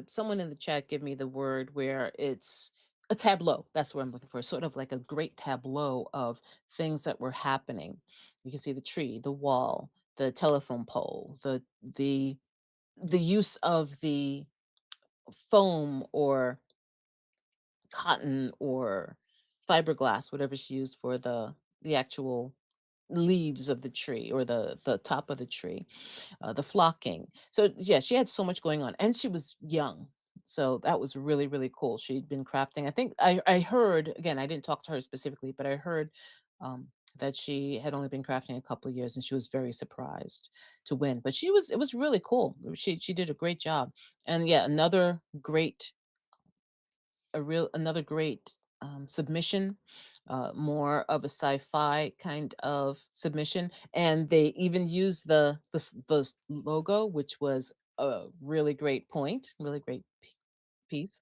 someone in the chat give me the word where it's a tableau. That's what I'm looking for. Sort of like a great tableau of things that were happening. You can see the tree, the wall, the telephone pole, the use of the foam or cotton or fiberglass, whatever she used for the actual leaves of the tree or the top of the tree, the flocking. So yeah, she had so much going on, and she was young. So that was really, really cool. She'd been crafting. I think I heard, again, I didn't talk to her specifically, but I heard that she had only been crafting a couple of years, and she was very surprised to win. But it was really cool. She did a great job. And yeah, another great submission, more of a sci-fi kind of submission, and they even used the logo, which was a really great point, really great piece.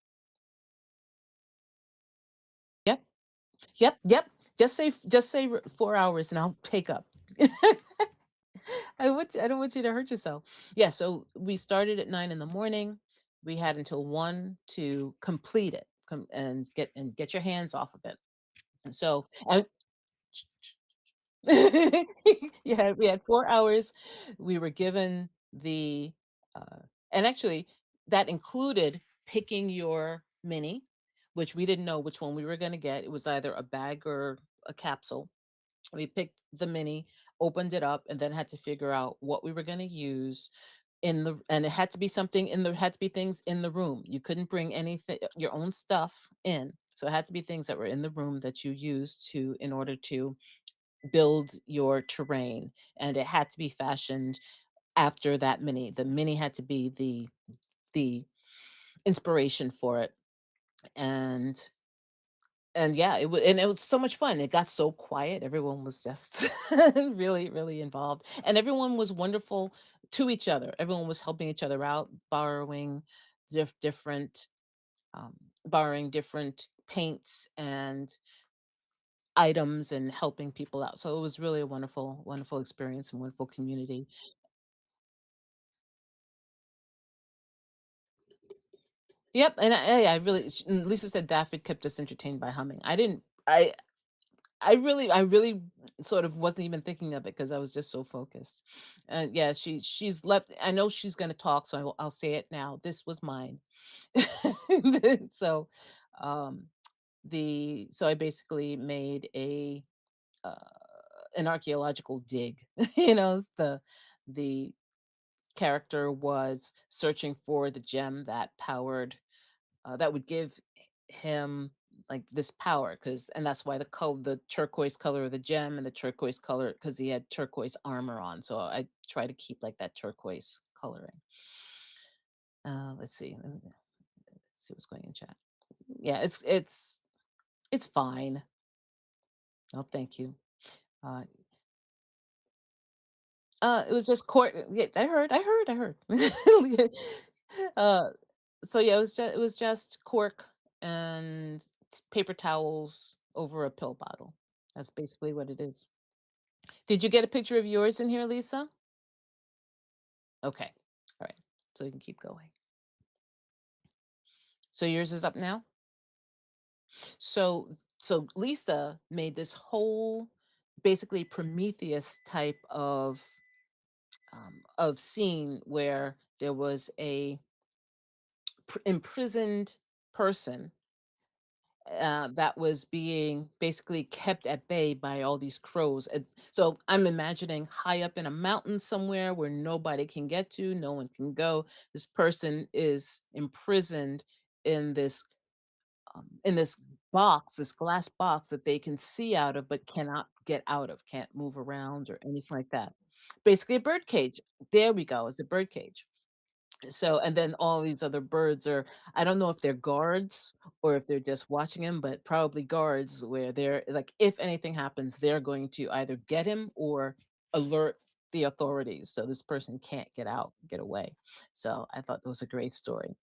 Yep, yep. Just say 4 hours, and I'll take up. I don't want you to hurt yourself. Yeah, so we started at 9 in the morning. We had until 1 to complete it, and get your hands off of it. And so, and yeah, we had 4 hours. We were given uh and actually, that included picking your mini, which we didn't know which one we were gonna get. It was either a bag or a capsule. We picked the mini, opened it up, and then had to figure out what we were gonna use and it had to be something in the had to be things in the room. You couldn't bring anything your own stuff in. So it had to be things that were in the room that you used to in order to build your terrain, and it had to be fashioned after that mini. The mini had to be the inspiration for it, and yeah, it was so much fun. It got so quiet. Everyone was just really, really involved, and everyone was wonderful to each other. Everyone was helping each other out, different, um, borrowing different paints and items and helping people out. So it was really a wonderful, wonderful experience and wonderful community. Yep, and I really Lisa said Daffy kept us entertained by humming. I didn't I really sort of wasn't even thinking of it because I was just so focused. Yeah, she's left. I know she's gonna talk, so I'll say it now. This was mine. So, um, so I basically made uh, an archaeological dig. The character was searching for the gem that would give him like this power and that's why the turquoise color of the gem and the turquoise color because he had turquoise armor on, so I try to keep like that turquoise coloring. Let's see, let's see what's going in chat. Yeah, it's fine. Oh, thank you. uh it was just court. Yeah, I heard. uh so yeah, it was just cork and paper towels over a pill bottle. That's basically what it is. Did you get a picture of yours in here, Lisa? Okay. All right. So you can keep going. So yours is up now? So Lisa made this whole basically Prometheus type of scene where there was a imprisoned person that was being basically kept at bay by all these crows. And so I'm imagining high up in a mountain somewhere where nobody can get to, no one can go. This person is imprisoned in this box, this glass box that they can see out of but cannot get out of, can't move around or anything like that. Basically a bird cage. There we go. It's a bird cage. So and then all these other birds are I don't know if they're guards or if they're just watching him, but probably guards where they're like, if anything happens, they're going to either get him or alert the authorities so this person can't get out, get away. So I thought that was a great story.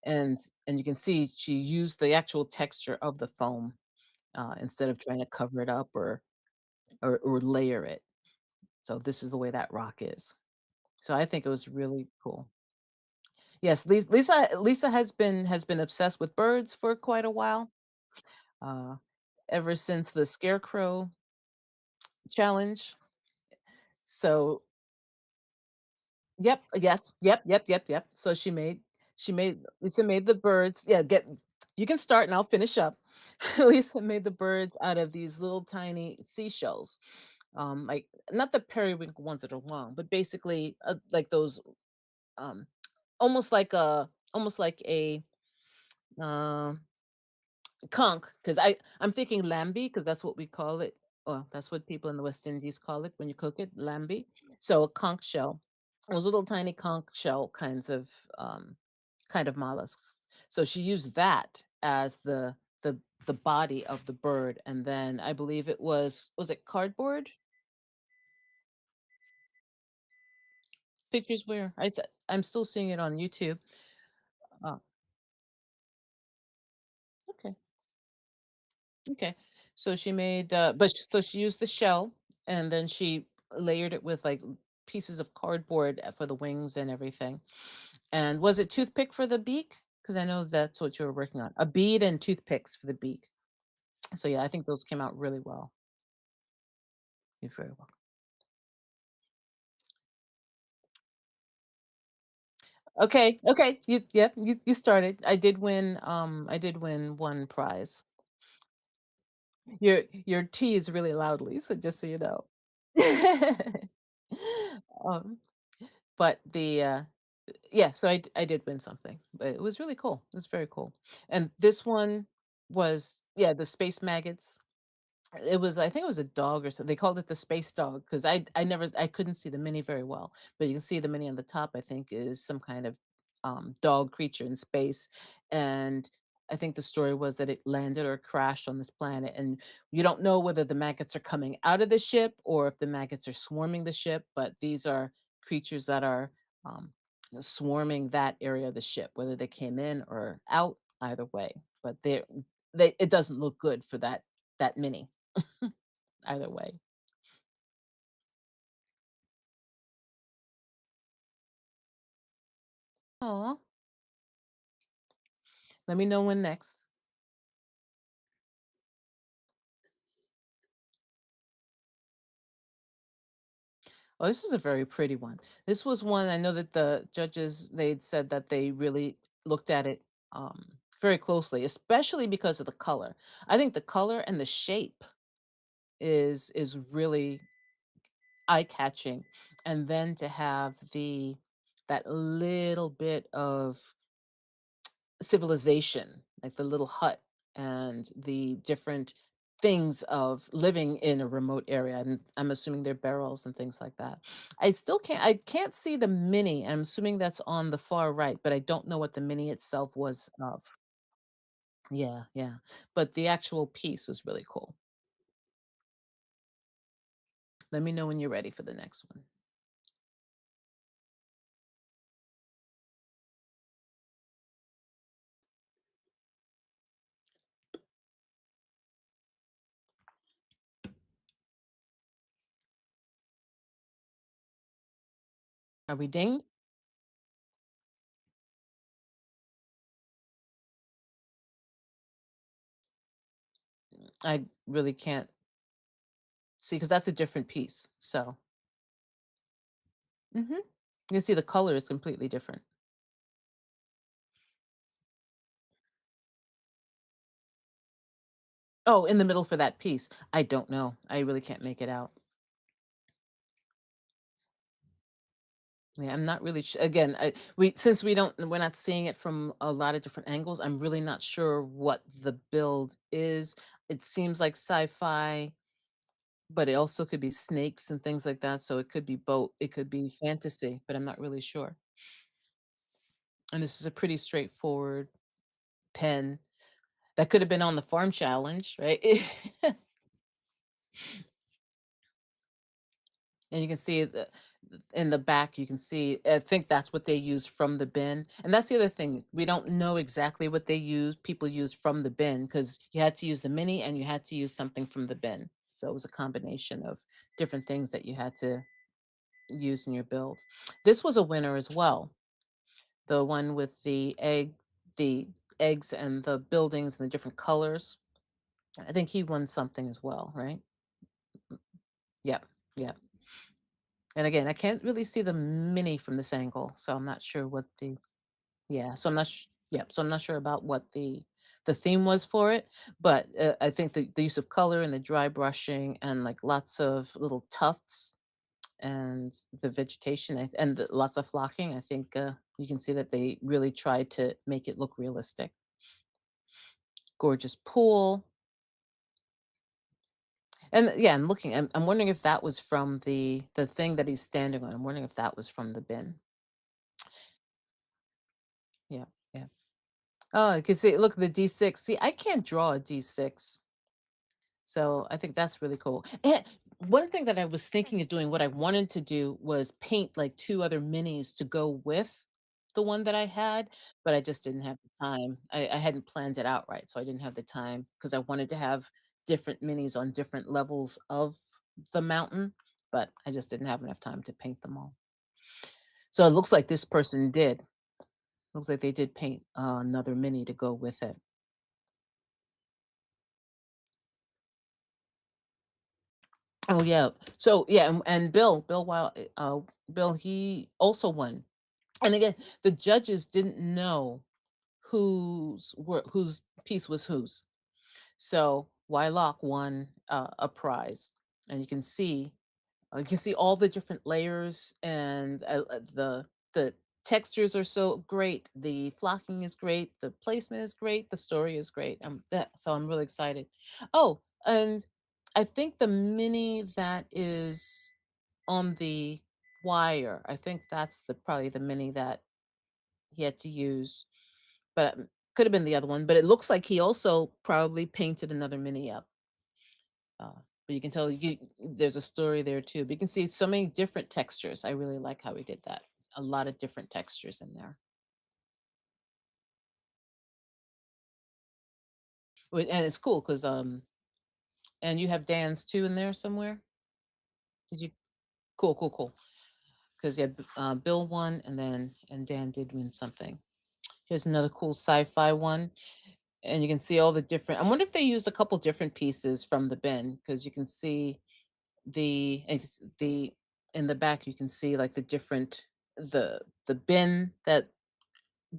And and you can see she used the actual texture of the foam instead of trying to cover it up or layer it. So this is the way that rock is. So I think it was really cool. Yes, Lisa has been obsessed with birds for quite a while, uh, ever since the scarecrow challenge. So yep, yes, yep. So she made Lisa made the birds yeah, get you can start and I'll finish up. Lisa made the birds out of these little tiny seashells, like not the periwinkle ones that are long, but basically, like those, um, almost like a, uh conch, 'cause I'm thinking lambi, because that's what we call it. Well, that's what people in the West Indies call it when you cook it, lambi. So a conch shell. Those little tiny conch shell kind of mollusks. So she used that as the body of the bird, and then I believe it was it cardboard? Pictures where? I'm still seeing it on YouTube. Oh, okay. Okay. So she made, so she used the shell and then she layered it with like pieces of cardboard for the wings and everything. And was it toothpick for the beak? Because I know that's what you were working on. A bead and toothpicks for the beak. So yeah, I think those came out really well. You're very welcome. Okay, okay. You started. I did win one prize. Your tea is really loud, Lisa, just so you know. um, but yeah, so I did win something, but it was really cool. It was very cool. And this one was yeah, the space maggots. It was I think it was a dog or so they called it the space dog because I couldn't see the mini very well, but you can see the mini on the top, I think, is some kind of, dog creature in space, and I think the story was that it landed or crashed on this planet, and you don't know whether the maggots are coming out of the ship or if the maggots are swarming the ship, but these are creatures that are, um, swarming that area of the ship, whether they came in or out, either way, but they it doesn't look good for that mini. Either way. Aw, let me know when next. Oh, this is a very pretty one. This was one I know that the judges, they'd said that they really looked at it, very closely, especially because of the color. I think the color and the shape is really eye-catching, and then to have the that little bit of civilization, like the little hut and the different things of living in a remote area. And I'm assuming they're barrels and things like that. I can't see the mini. I'm assuming that's on the far right, but I don't know what the mini itself was of. Yeah, yeah. But the actual piece was really cool. Let me know when you're ready for the next one. Are we dinged? I really can't see because that's a different piece. So, you can see the color is completely different. Oh, in the middle for that piece. I don't know. I really can't make it out. Yeah, I'm not really again, we since we're not seeing it from a lot of different angles, I'm really not sure what the build is. It seems like sci-fi, but it also could be snakes and things like that, so it could be both. It could be fantasy, but I'm not really sure. And this is a pretty straightforward pen that could have been on the farm challenge, right? And you can see in the back, you can see, I think that's what they use from the bin. And that's the other thing. We don't know exactly what they use, people use from the bin because you had to use the mini and you had to use something from the bin. So it was a combination of different things that you had to use in your build. This was a winner as well. The one with the eggs and the buildings and the different colors. I think he won something as well, right? Yep. Yep. And again, I can't really see the mini from this angle, so I'm not sure what the yeah, so I'm not yeah, so I'm not sure about what the theme was for it, but I think the use of color and the dry brushing and like lots of little tufts and the vegetation and lots of flocking, I think you can see that they really tried to make it look realistic. Gorgeous pool. And yeah, I'm looking. I'm wondering if that was from the thing that he's standing on. I'm wondering if that was from the bin. Yeah, yeah. Oh, you can see, look, the D6. See, I can't draw a D6. So I think that's really cool. And one thing that I was thinking of doing, what I wanted to do was paint like two other minis to go with the one that I had, but I just didn't have the time. I hadn't planned it out right. So I didn't have the time because I wanted to have different minis on different levels of the mountain, but I just didn't have enough time to paint them all. So it looks like this person did. Looks like they did paint another mini to go with it. Oh yeah. So yeah, and Bill, he also won. And again, the judges didn't know whose piece was whose. So Wyloch won a prize, and you can see all the different layers and the textures are so great. The flocking is great. The placement is great. The story is great. So I'm really excited. Oh, and I think the mini that is on the wire, I think that's the probably the mini that he had to use, but could have been the other one. But it looks like he also probably painted another mini up. Uh, but you can tell there's a story there too. But you can see so many different textures. I really like how he did that. A lot of different textures in there. And it's cool because and you have Dan's too in there somewhere. Did you? Cool, cool, cool. Because yeah, Bill won, and Dan did win something. Here's another cool sci-fi one, and you can see all the different. I wonder if they used a couple different pieces from the bin because you can see the in the back you can see like the different the bin that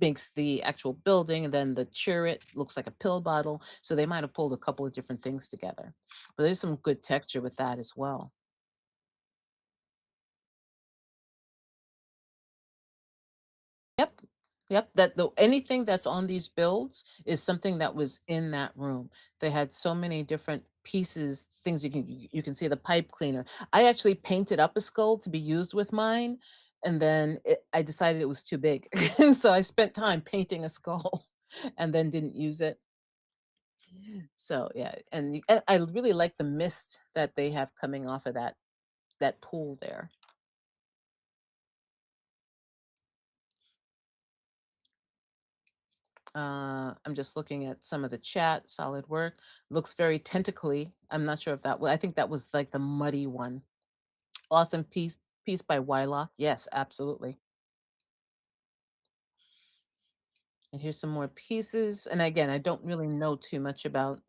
makes the actual building, and then the turret looks like a pill bottle. So they might have pulled a couple of different things together. But there's some good texture with that as well. Yep. Yep. That the anything that's on these builds is something that was in that room. They had so many different pieces, things you can see the pipe cleaner. I actually painted up a skull to be used with mine, and then I decided it was too big. So I spent time painting a skull and then didn't use it. So yeah, and I really like the mist that they have coming off of that pool there. I'm just looking at some of the chat. Solid work. Looks very tentacly. I'm not sure if that. I think that was like the muddy one. Awesome piece by Wyloch. Yes, absolutely. And here's some more pieces. And again, I don't really know too much about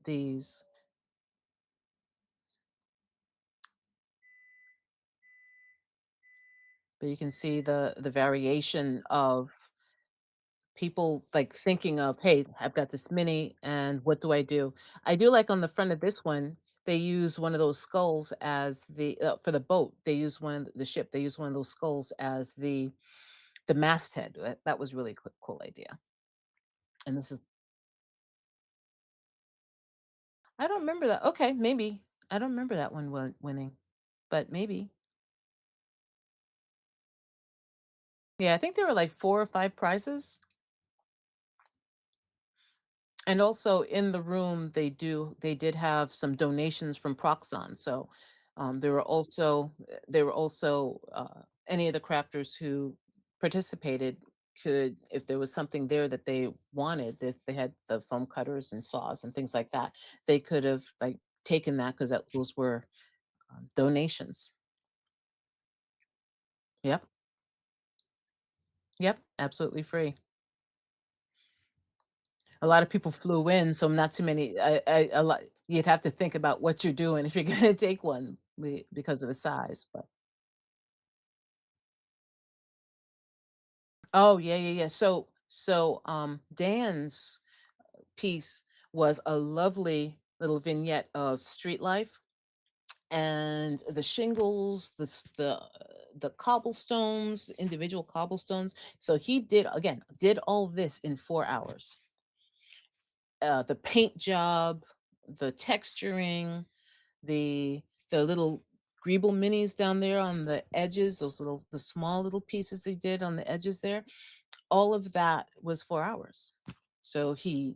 these, but you can see the variation of people like thinking of, hey, I've got this mini, and what do I do? I do like on the front of this one, they use one of those skulls as the for the boat. They use one of the ship. They use one of those skulls as the masthead. That was really cool idea. And this is I don't remember that. Okay, maybe I don't remember that one winning, but maybe. Yeah, I think there were like 4 or 5 prizes. And also in the room, they did have some donations from Proxon. So there were also any of the crafters who participated could, if there was something there that they wanted, if they had the foam cutters and saws and things like that, they could have like taken that because those were donations. Yep, yep, absolutely free. A lot of people flew in, so not too many. A lot. You'd have to think about what you're doing if you're going to take one because of the size. But oh yeah, yeah, yeah. Dan's piece was a lovely little vignette of street life and the shingles, the cobblestones, individual cobblestones. So he did all this in 4 hours. The paint job, the texturing, the the little greeble minis down there on the edges, the small little pieces they did on the edges there, all of that was 4 hours. So he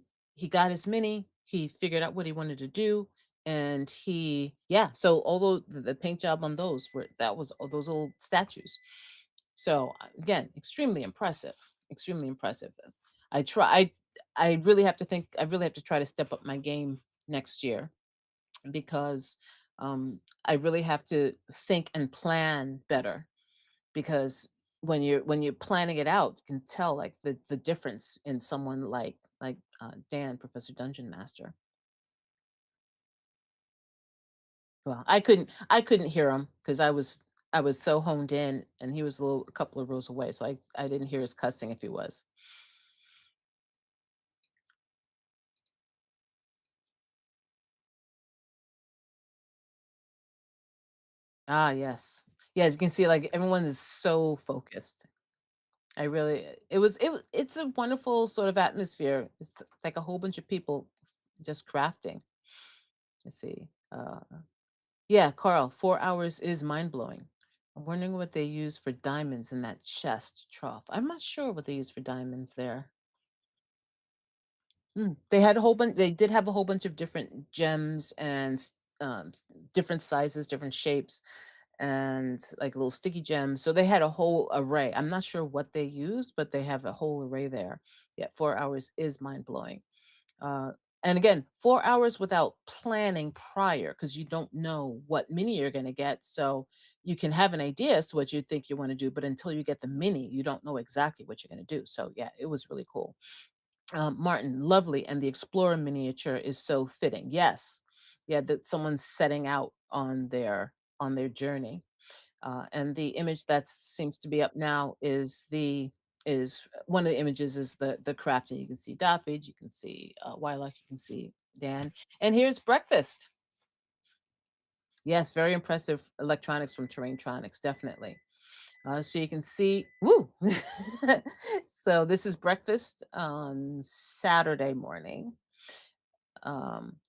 got his mini, he figured out what he wanted to do, and so all those the paint job on those were that was all those little statues. So again, extremely impressive, extremely impressive. I try I really have to think I really have to try to step up my game next year because I really have to think and plan better because when you're planning it out, you can tell like the difference in someone like Dan, Professor Dungeon Master. Well, I couldn't hear him because I was so honed in, and he was a couple of rows away, so I didn't hear his cussing if he was. Ah, yes, yes, you can see like everyone is so focused. I really it's a wonderful sort of atmosphere. It's like a whole bunch of people just crafting. Let's see. Yeah, Carl, 4 hours is mind blowing. I'm wondering what they use for diamonds in that chest trough. I'm not sure what they use for diamonds there. They had a whole bunch. They did have a whole bunch of different gems and different sizes, different shapes, and like little sticky gems. So they had a whole array. I'm not sure what they used, but they have a whole array there. Yeah, 4 hours is mind blowing. Uh, and again, 4 hours without planning prior because you don't know what mini you're going to get. So you can have an idea as to what you think you want to do, but until you get the mini, you don't know exactly what you're going to do. So yeah, it was really cool. Martin, lovely, and the explorer miniature is so fitting. Yes, yeah, that someone's setting out on their journey. And the image that seems to be up now is one of the images is the craft, and you can see Daffy, you can see Wyloch, you can see Dan, and here's breakfast. Yes, very impressive electronics from Terraintronics, definitely. So you can see, woo. So this is breakfast on Saturday morning.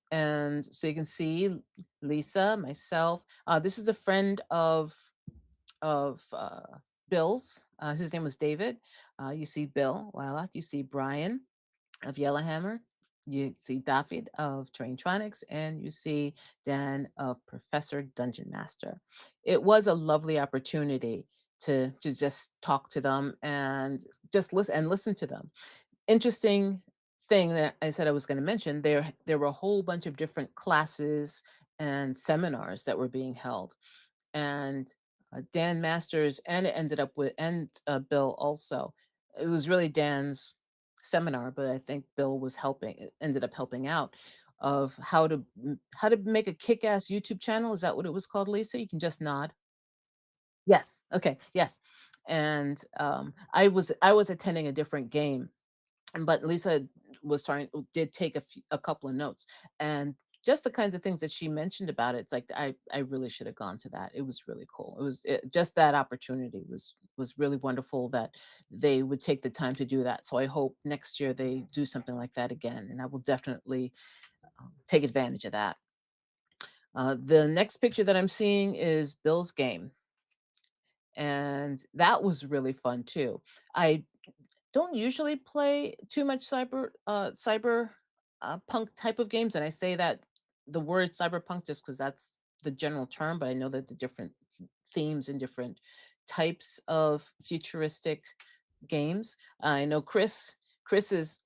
And so you can see Lisa, myself. This is a friend of Bill's. His name was David. You see Bill Wylock. You see Brian of Yellowhammer. You see Daffy of Traintronics, and you see Dan of Professor Dungeon Master. It was a lovely opportunity to just talk to them and just listen to them. Interesting thing that I said I was going to mention, there were a whole bunch of different classes and seminars that were being held, and Dan Masters, and it ended up with and Bill also. It was really Dan's seminar, but I think Bill was ended up helping out of how to make a kick-ass YouTube channel. Is that what it was called, Lisa? You can just nod. Yes. Okay. Yes. And I was attending a different game, but Lisa did take a couple of notes, and just the kinds of things that she mentioned about it. It's like I really should have gone to that. It was really cool. Just that opportunity was really wonderful that they would take the time to do that. So I hope next year they do something like that again, and I will definitely take advantage of that. The next picture that I'm seeing is Bill's game, and that was really fun too. I don't usually play too much cyber punk type of games, and I say that the word cyberpunk just because that's the general term, but I know that the different themes and different types of futuristic games. I know Chris is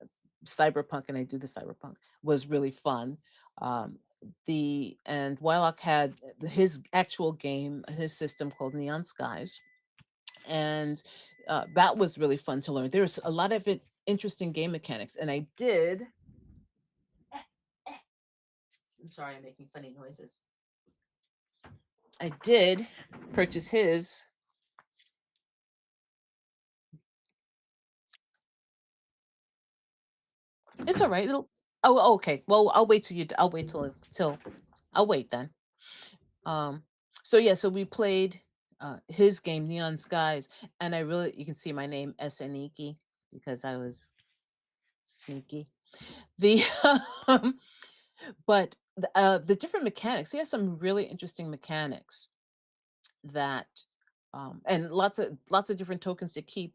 cyberpunk, and I do the cyberpunk was really fun. Um, the and Wyloch had his actual game, his system called Neon Skies, and that was really fun to learn. There's a lot of interesting game mechanics, and I did. I'm sorry, I'm making funny noises. I did purchase his. It's all right. Okay. Well, I'll wait till you. I'll wait till. I'll wait then. Um. So yeah. So we played his game Neon Skies, and I really you can see my name Sniki because I was sneaky. The but the different mechanics. He has some really interesting mechanics that and lots of different tokens to keep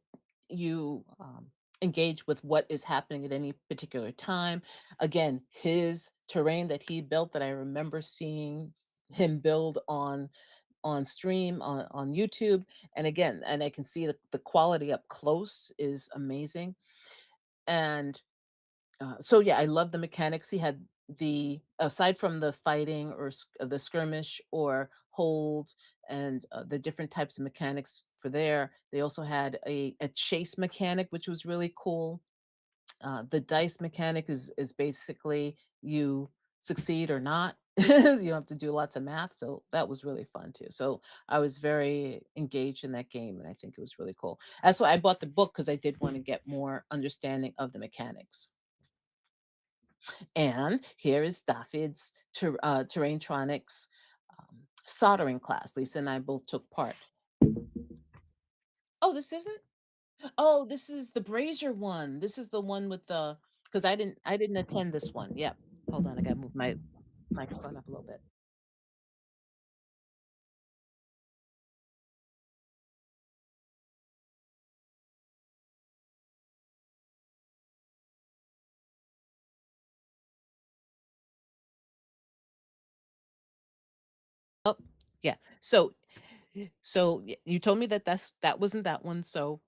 you engaged with what is happening at any particular time. Again, his terrain that he built that I remember seeing him build on stream on YouTube, and again, and I can see the quality up close is amazing. And so yeah, I love the mechanics. He had the aside from the fighting or the skirmish or hold and the different types of mechanics for there. They also had a chase mechanic, which was really cool. The dice mechanic is basically you succeed or not. You don't have to do lots of math, so that was really fun too. So I was very engaged in that game, and I think it was really cool. That's why I bought the book because I did want to get more understanding of the mechanics. And here is David's Terraintronics soldering class. Lisa and I both took part. Oh, this isn't? Oh, this is the brazier one. This is the one with the because I didn't attend this one. Yep. Hold on, I gotta move my microphone up a little bit. Oh, yeah. You told me that that wasn't that one, so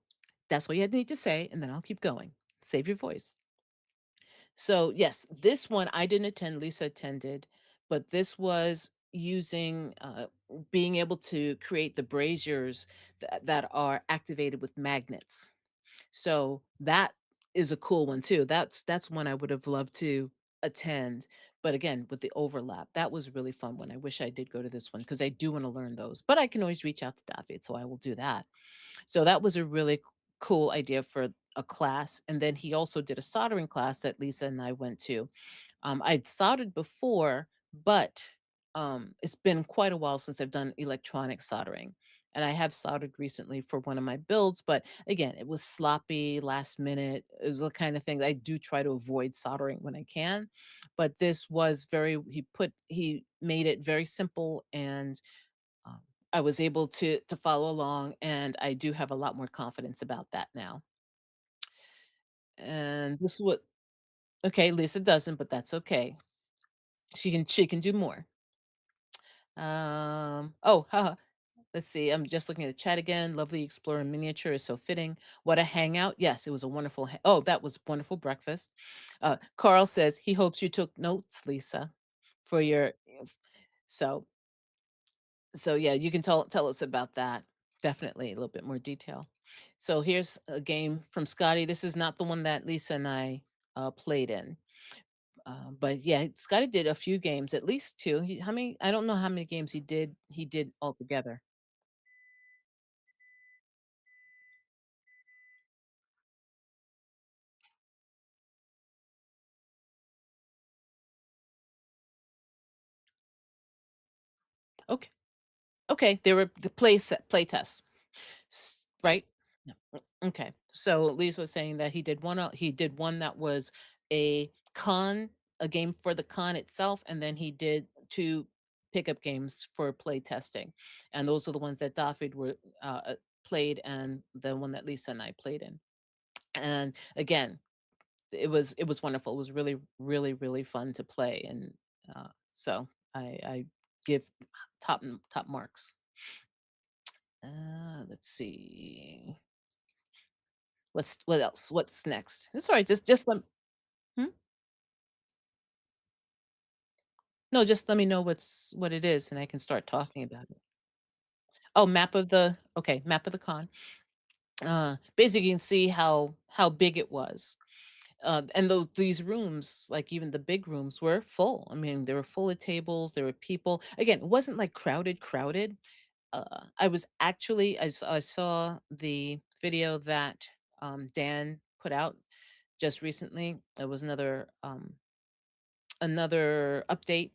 that's all you had need to say, and then I'll keep going. Save your voice. So, yes, this one I didn't attend, Lisa attended, but this was using being able to create the braziers that are activated with magnets. So that is a cool one too. That's one I would have loved to attend. But again, with the overlap, that was a really fun one. I wish I did go to this one because I do want to learn those. But I can always reach out to David, so I will do that. So that was a really cool idea for a class. And then he also did a soldering class that Lisa and I went to. I'd soldered before, but it's been quite a while since I've done electronic soldering. And I have soldered recently for one of my builds, but again, it was sloppy, last minute. It was the kind of thing I do try to avoid soldering when I can. But this was he made it very simple, and um, I was able to follow along, and I do have a lot more confidence about that now. And this is what okay, Lisa doesn't, but that's okay. She can do more. Oh, haha. Let's see. I'm just looking at the chat again. Lovely Explorer miniature is so fitting. What a hangout. Yes, it was a wonderful. Oh, that was wonderful breakfast. Carl says he hopes you took notes, Lisa, for your. So so yeah, you can tell us about that. Definitely a little bit more detail. So here's a game from Scotty. This is not the one that Lisa and I played in. But yeah, Scotty did a few games, at least two. How many? I don't know how many games he did. He did altogether. Okay, okay. They were the play tests, right? Yeah. Okay. So Lisa was saying that he did one. He did one that was a con, a game for the con itself, and then he did two. pickup games for play testing, and those are the ones that David were played, and the one that Lisa and I played in. And again, it was wonderful. It was really, really, really fun to play, and so I give top marks. Let's see. What else? What's next? Sorry, just let. Hmm? No, just let me know what it is, and I can start talking about it. Oh, map of the con. Basically, you can see how big it was. And these rooms, like even the big rooms, were full. I mean, they were full of tables. There were people. Again, it wasn't like crowded. I was actually I saw the video that Dan put out just recently. There was another update,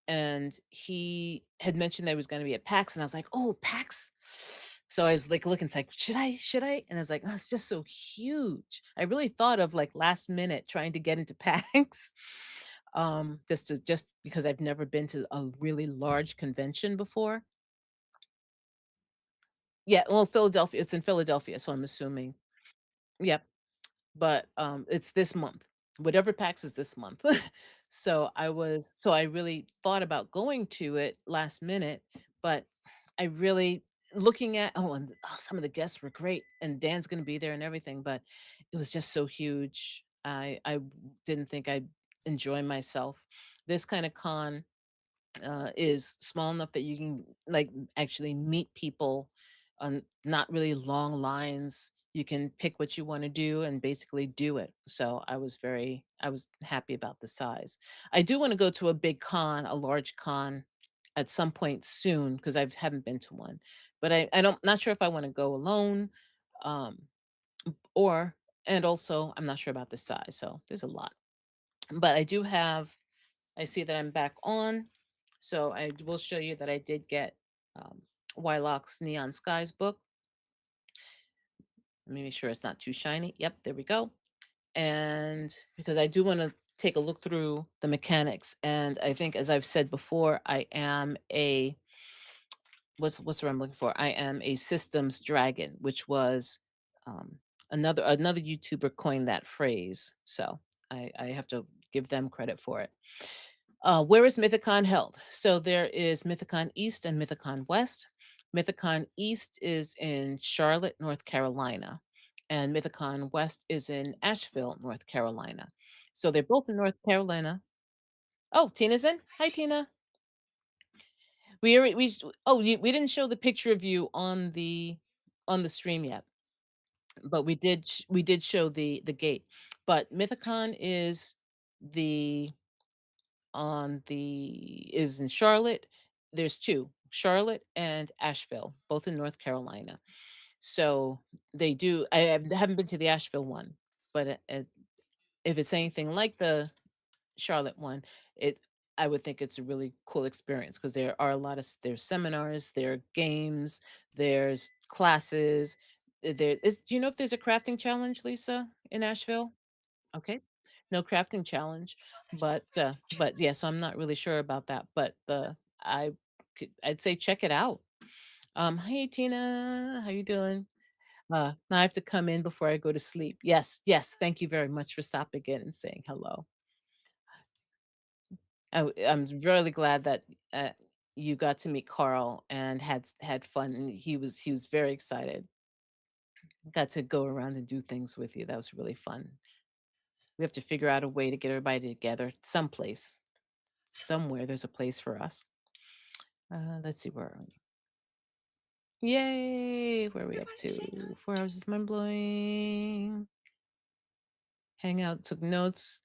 and he had mentioned there was going to be a PAX, and I was like, "Oh, PAX!" So I was like looking, it's like, "Should I? Should I?" And I was like, "Oh, it's just so huge." I really thought of like last minute trying to get into PAX, just because I've never been to a really large convention before. Yeah, well, Philadelphia. It's in Philadelphia, so I'm assuming. Yep. But, it's this month. Whatever PAX is this month. So I really thought about going to it last minute, but I really looking at some of the guests were great, and Dan's gonna be there and everything, but it was just so huge. I didn't think I'd enjoy myself. This kinda con is small enough that you can like actually meet people on not really long lines. You can pick what you want to do and basically do it. So I was happy about the size. I do want to go to a big con, a large con at some point soon because I haven't been to one. But I don't not sure if I want to go alone. Um or and also I'm not sure about the size. So there's a lot. But I see that I'm back on. So I will show you that I did get um, Wyloch's Neon Skies book. Let me make sure it's not too shiny. Yep, there we go. And because I do want to take a look through the mechanics, and I think, as I've said before, I am a what's what I'm looking for? I am a systems dragon, which was um, another YouTuber coined that phrase. So I have to give them credit for it. Where is Mythicon held? So there is Mythicon East and Mythicon West. Mythicon East is in Charlotte, North Carolina, and Mythicon West is in Asheville, North Carolina. So they're both in North Carolina. Oh, Tina's in. Hi, Tina. We already we we didn't show the picture of you on the stream yet, but we did show the gate. But Mythicon is the is in Charlotte. There's 2, Charlotte and Asheville, both in North Carolina. So they do haven't been to the Asheville one, but, if it's anything like the Charlotte one, it I would think it's a really cool experience because there are a lot of there's seminars, there are games, there's classes. Do you know if there's a crafting challenge, Lisa, in Asheville? Okay. No crafting challenge, but yeah, so I'm not really sure about that, but I'd say check it out. Hey Tina, how you doing? Now I have to come in before I go to sleep. Yes, yes, thank you very much for stopping in and saying hello. I'm really glad that you got to meet Carl and had fun, and he was very excited. Got to go around and do things with you. That was really fun. We have to figure out a way to get everybody together someplace. So Somewhere there's a place for us. Let's see where are we? Yay! Where are we up everyone say hi. to? 4 hours is mind blowing. Hang out, took notes.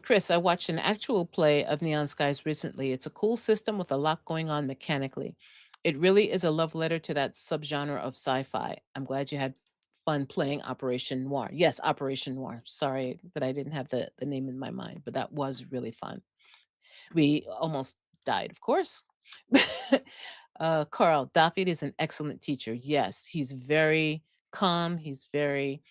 Chris, I watched an actual play of Neon Skies recently. It's a cool system with a lot going on mechanically. It really is a love letter to that subgenre of sci-fi. I'm glad you had fun playing Operation Noir. Yes, Operation Noir. Sorry that I didn't have the name in my mind, but that was really fun. We almost died, of course. Carl, David is an excellent teacher. Yes, he's very calm. He's very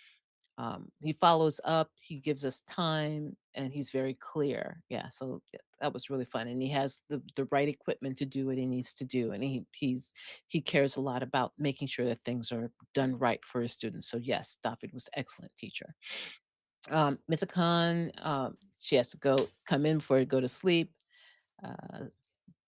He follows up, he gives us time, and he's very clear. Yeah, so yeah, that was really fun, and he has the right equipment to do what he needs to do, and he cares a lot about making sure that things are done right for his students. So yes, David was an excellent teacher. Mythicon, she has to come in before I go to sleep. Uh,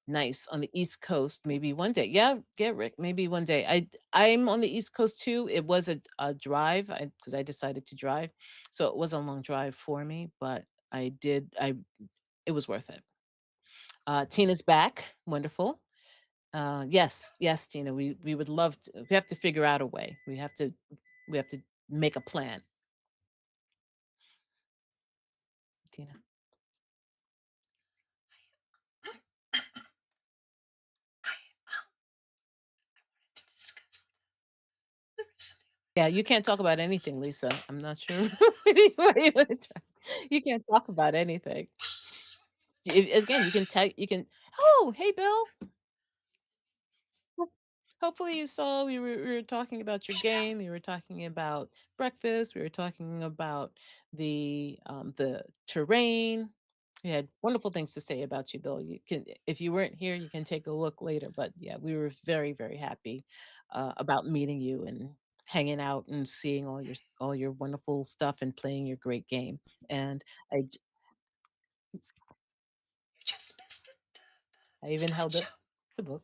Nice. On the East Coast, maybe one day. Yeah, get Rick, maybe one day. I'm on the East Coast too. It was a drive because I decided to drive. So it was a long drive for me, but I it was worth it. Tina's back. Wonderful. Yes, yes, Tina. We would love to. We have to figure out a way. We have to make a plan, Tina. To discuss the rest of the Yeah, you can't talk about anything, Lisa. I'm not sure what you wanna try. You can't talk about anything. Again, you can tell you can "Oh, hey, Bill." Hopefully you saw we were talking about your Hey, Bill. game, we were talking about breakfast, we were talking about the terrain. We had wonderful things to say about you, Bill. You can if you weren't here, you can take a look later, but yeah, we were very, very happy, about meeting you and hanging out and seeing all your wonderful stuff and playing your great game, and I j You just missed I the even held up slideshow. the book.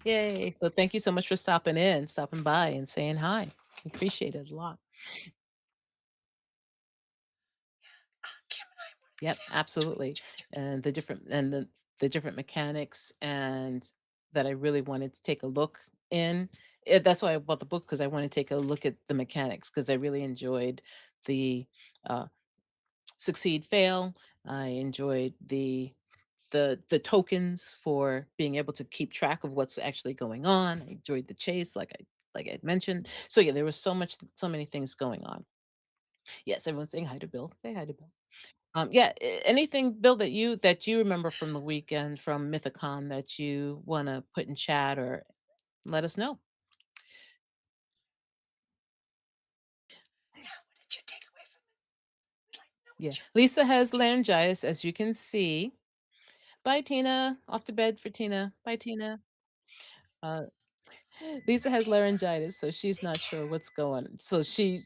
Yay. So thank you so much for stopping by and saying hi. Appreciate it a lot. Kim and I wanted to Yep, say hello to absolutely. each other. And the different mechanics and that I really wanted to take a look in. That's why I bought the book because I want to take a look at the mechanics because I really enjoyed the uh, succeed fail. I enjoyed the tokens for being able to keep track of what's actually going on. I enjoyed the chase, like I mentioned. So yeah, there was so many things going on. Yes, everyone's saying hi to Bill. Say hi to Bill. Yeah, anything, Bill, that you remember from the weekend from Mythicon that you want to put in chat or let us know. Yeah, what did you take away from it? We'd like to know Yeah, what you Lisa what has did you laryngitis, as you can see. Bye, Tina. Off to bed for Tina. Bye, Tina. Uh, Lisa has laryngitis, so she's take not sure care. what's going. So she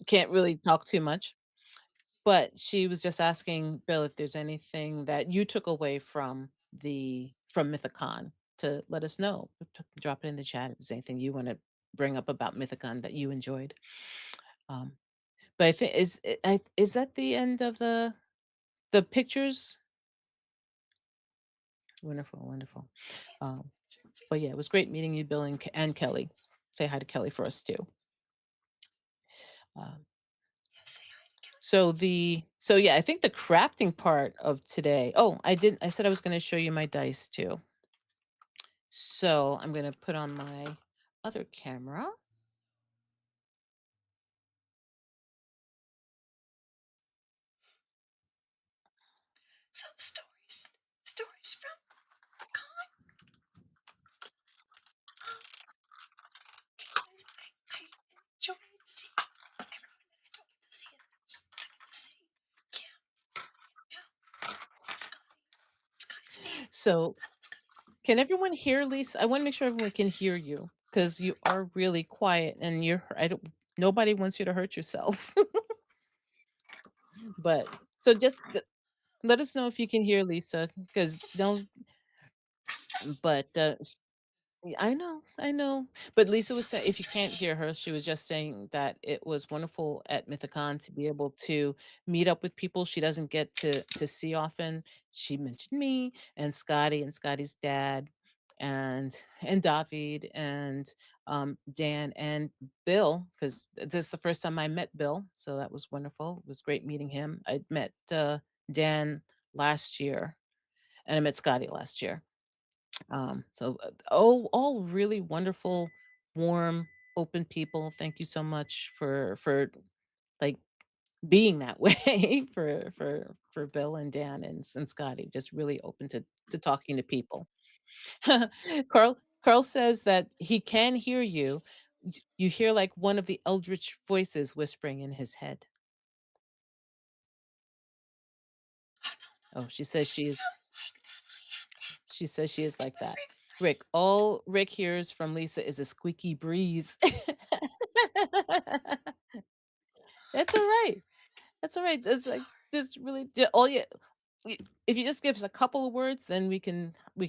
can't really talk too much. But she was just asking Bill if there's anything that you took away from Mythicon to let us know. Drop it in the chat if there's anything you want to bring up about Mythicon that you enjoyed. Um, but I think is that the end of the pictures? Wonderful, wonderful. See Um, you. See but yeah, it was great meeting you, Bill and you. Kelly. Say hi to Kelly for us too. Um, Yeah, say hi to Kelly for so us. yeah, I think the crafting part of today. Oh, I said I was going to show you my dice too. So I'm going to put on my other camera. So stories from the con. Um, anyways, I enjoyed seeing everyone that I don't get to see in person. I get to see Kim and Bill and Scotty. Scotty's dad. So I love Scotty's dad. can everyone hear Lisa? I want to make sure everyone Got can to see hear you because you Sorry. are really quiet and I don't, nobody wants you to hurt yourself. But so just let us know if you can hear Lisa because This is no, frustrating. but yeah, I know. But This is Lisa so was saying if you can't frustrating. hear her, she was just saying that it was wonderful at Mythicon to be able to meet up with people she doesn't get to see often. She mentioned me and Scotty and Scotty's dad and David and Dan and Bill because this is the first time I met Bill, so that was wonderful. It was great meeting him. I'd met Dan last year and I met Scotty last year. All really wonderful, warm, open people. Thank you so much for like being that way for Bill and Dan and Scotty. Just really open to talking to people. Carl says that he can hear you. You hear like one of the eldritch voices whispering in his head. Oh, no, no, Oh, no. I am so like that. I am that. she says she is I'm like that. whispering in my Rick, all Rick hears from Lisa is a squeaky breeze. That's all sorry, right. Rick. That's all right. I'm It's like sorry. this really all you if you just give us a couple of words, then we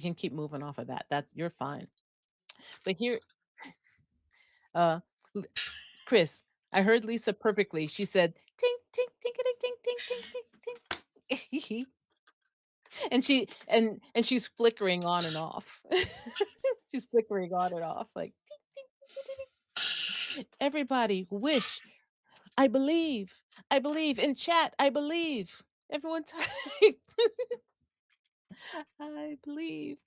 can keep moving off of that. That's you're fine. But here, uh, L- Chris, I heard Lisa perfectly. She said, "Tink, tink, tinkety, tink, tink, tink, tink, tink," and she's flickering on and off. She's flickering on and off, like, "Tink, tink, tinkety, tink." Everybody, wish. I believe in chat. I believe. Everyone type. I believe.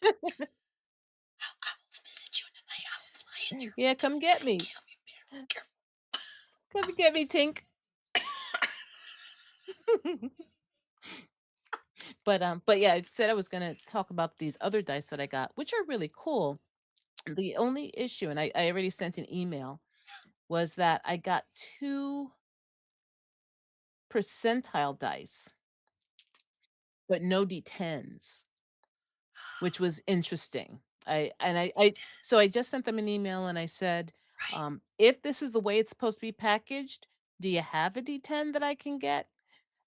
I will visit you in the night. I will fly in your Yeah, come get and me. kill you. Be careful. Come and get me, Tink. But yeah, I said I was gonna talk about these other dice that I got, which are really cool. The only issue, and I already sent an email, was that I got 2 percentile dice, but no D10s, which was interesting. I so I just D10s. sent them an email and I said, Right. if this is the way it's supposed to be packaged, do you have a D10 that I can get?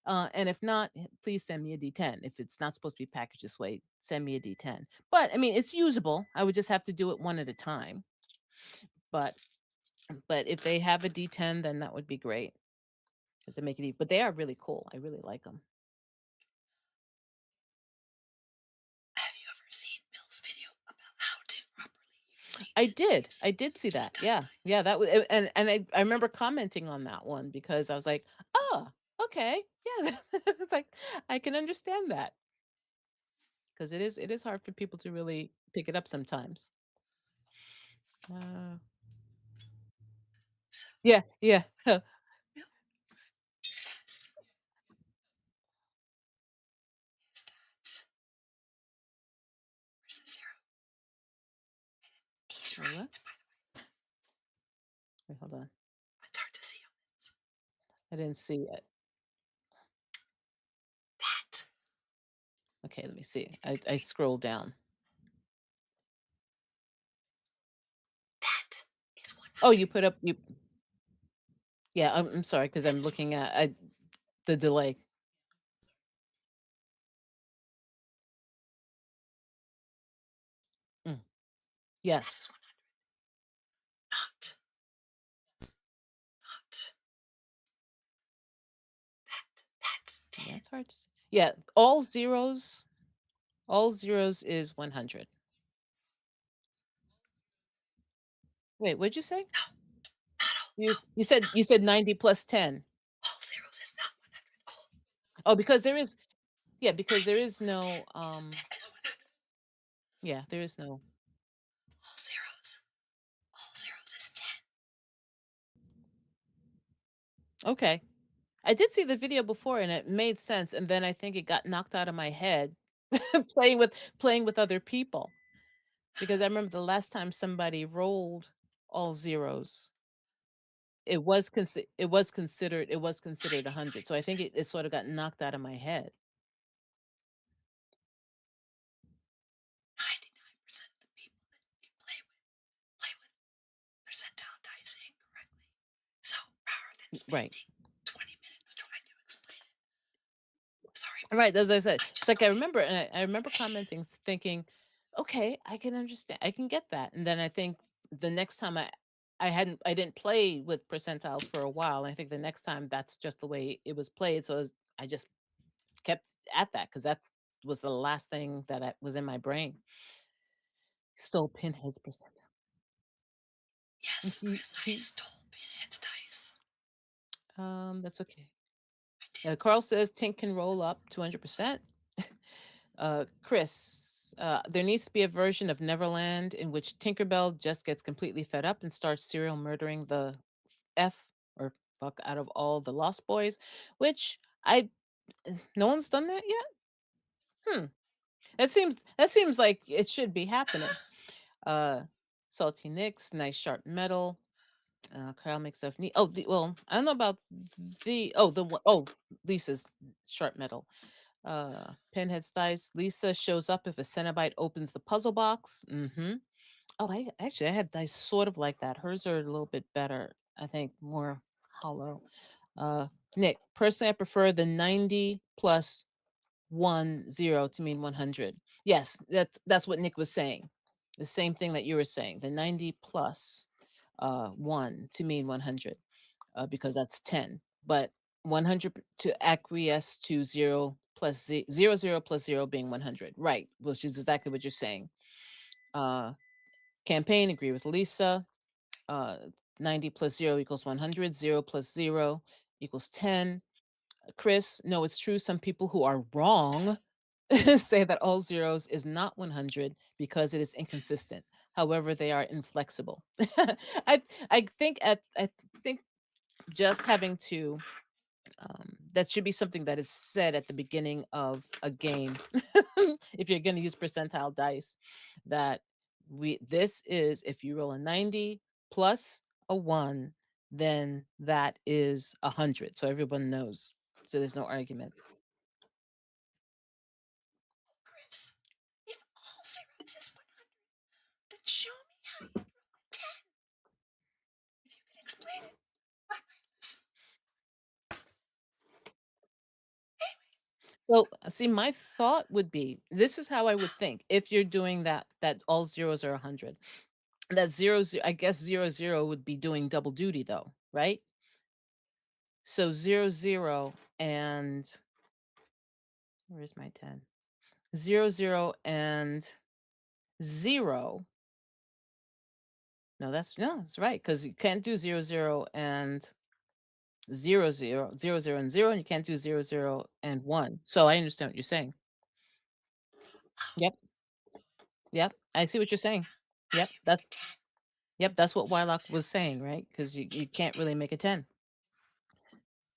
And if not, please send me a D10. If it's not supposed to be packaged this way, send me a D10. But I mean, it's usable. I would just have to do it one at a time. But but if they have a D10, then that would be great. 'Cause they make it. But they are really cool. I really like them. Have you ever seen Bill's video about how to properly use I D10 did. dice? I did see that. Percentile Yeah. dice. Yeah, that was and I remember commenting on that one because I was like, "Oh, okay. Yeah." It's like I can understand that because it is hard for people to really pick it up sometimes. Uh, So, yeah, yeah. Bill says is that where's the zero? He's Wait, what? right, by the way. Wait, hold on. It's hard to see on this. I didn't see it. That Okay, let me see. I scrolled down. that is Oh, you 100. put up you yeah, I'm sorry because That I'm is looking at the delay. Mm, that yes. is 100. Not not that. That's 10. That's hard to see. Yeah, all zeros is 100. Wait, what'd you say? No, not all. You No, you it's said not. you said 90 plus 10. All zeros is not 100. All Oh, because there is yeah, because there 90 is plus 10 no is 10 is 100. yeah, there is no All zeros. All zeros is 10. okay. I did see the video before and it made sense and then I think it got knocked out of my head playing with playing with other people because I remember the last time somebody rolled all zeros, it was considered 100. So I think 99%. it sort of got knocked out of my head. 99% of the people that you play with percentile dice incorrectly. So rather than Right. spending 20 minutes trying to explain it, sorry, Right, as I said, I it's just like go I in. remember and I remember commenting thinking, "Okay, I can understand. I can get that." And then I think the next time I didn't play with percentiles for a while. And I think the next time that's just the way it was played. So I just kept at that because that was the last thing that was in my brain. Stole pinheads percentile. Yes, Chris, I He stole Pinhead's dice. that's okay. I did. Carl says Tink can roll up 200%. Chris, there needs to be a version of Neverland in which Tinkerbell just gets completely fed up and starts serial murdering the F or fuck out of all the Lost Boys, which no one's done that yet. Hmm. That seems like it should be happening. Uh, Salty Nicks, nice sharp metal. Carl makes stuff neat. Oh, well, I don't know about Lisa's sharp metal. Pinhead's dice. Lisa shows up if a Cenobite opens the puzzle box. Mm-hmm. Oh, I have dice sort of like that. Hers are a little bit better. I think more hollow. Uh, Nick, personally, I prefer the 90 plus 10 to mean 100. Yes, that's what Nick was saying. The same thing that you were saying. The 90 plus 1 to mean 100, because that's 10. But 100 to acquiesce to 0 plus 0 plus 0 being 100. Right, which is exactly what you're saying. Uh, Campaign, agree with Lisa. Uh, 90 plus 0 equals 100. 0 plus 0 equals 10. Chris, no, it's true. Some people who are wrong say that all zeros is not 100 because it is inconsistent. However, they are inflexible. I think just having to that should be something that is said at the beginning of a game. If you're going to use percentile dice, that this is if you roll a 90 plus a 1, then that is 100. So everyone knows. So there's no argument. Chris, if all zeros is 100, then show me how you roll a 10. If you can explain it, I might listen. Well, see, my thought would be this is how I would think if you're doing that all zeros are 100. That I guess 00 would be doing double duty though, right? So 00 and where's my 10? 00 and 0. No, that's right, because you can't do 00 and 00 and 0, and you can't do 00 and 1. So I understand what you're saying. Yep. Yep. I see what you're saying. How do Yep. you make That's a 10? Yep, that's what Zero, Wyloch zero, was saying, zero. right? Because you can't really make a 10.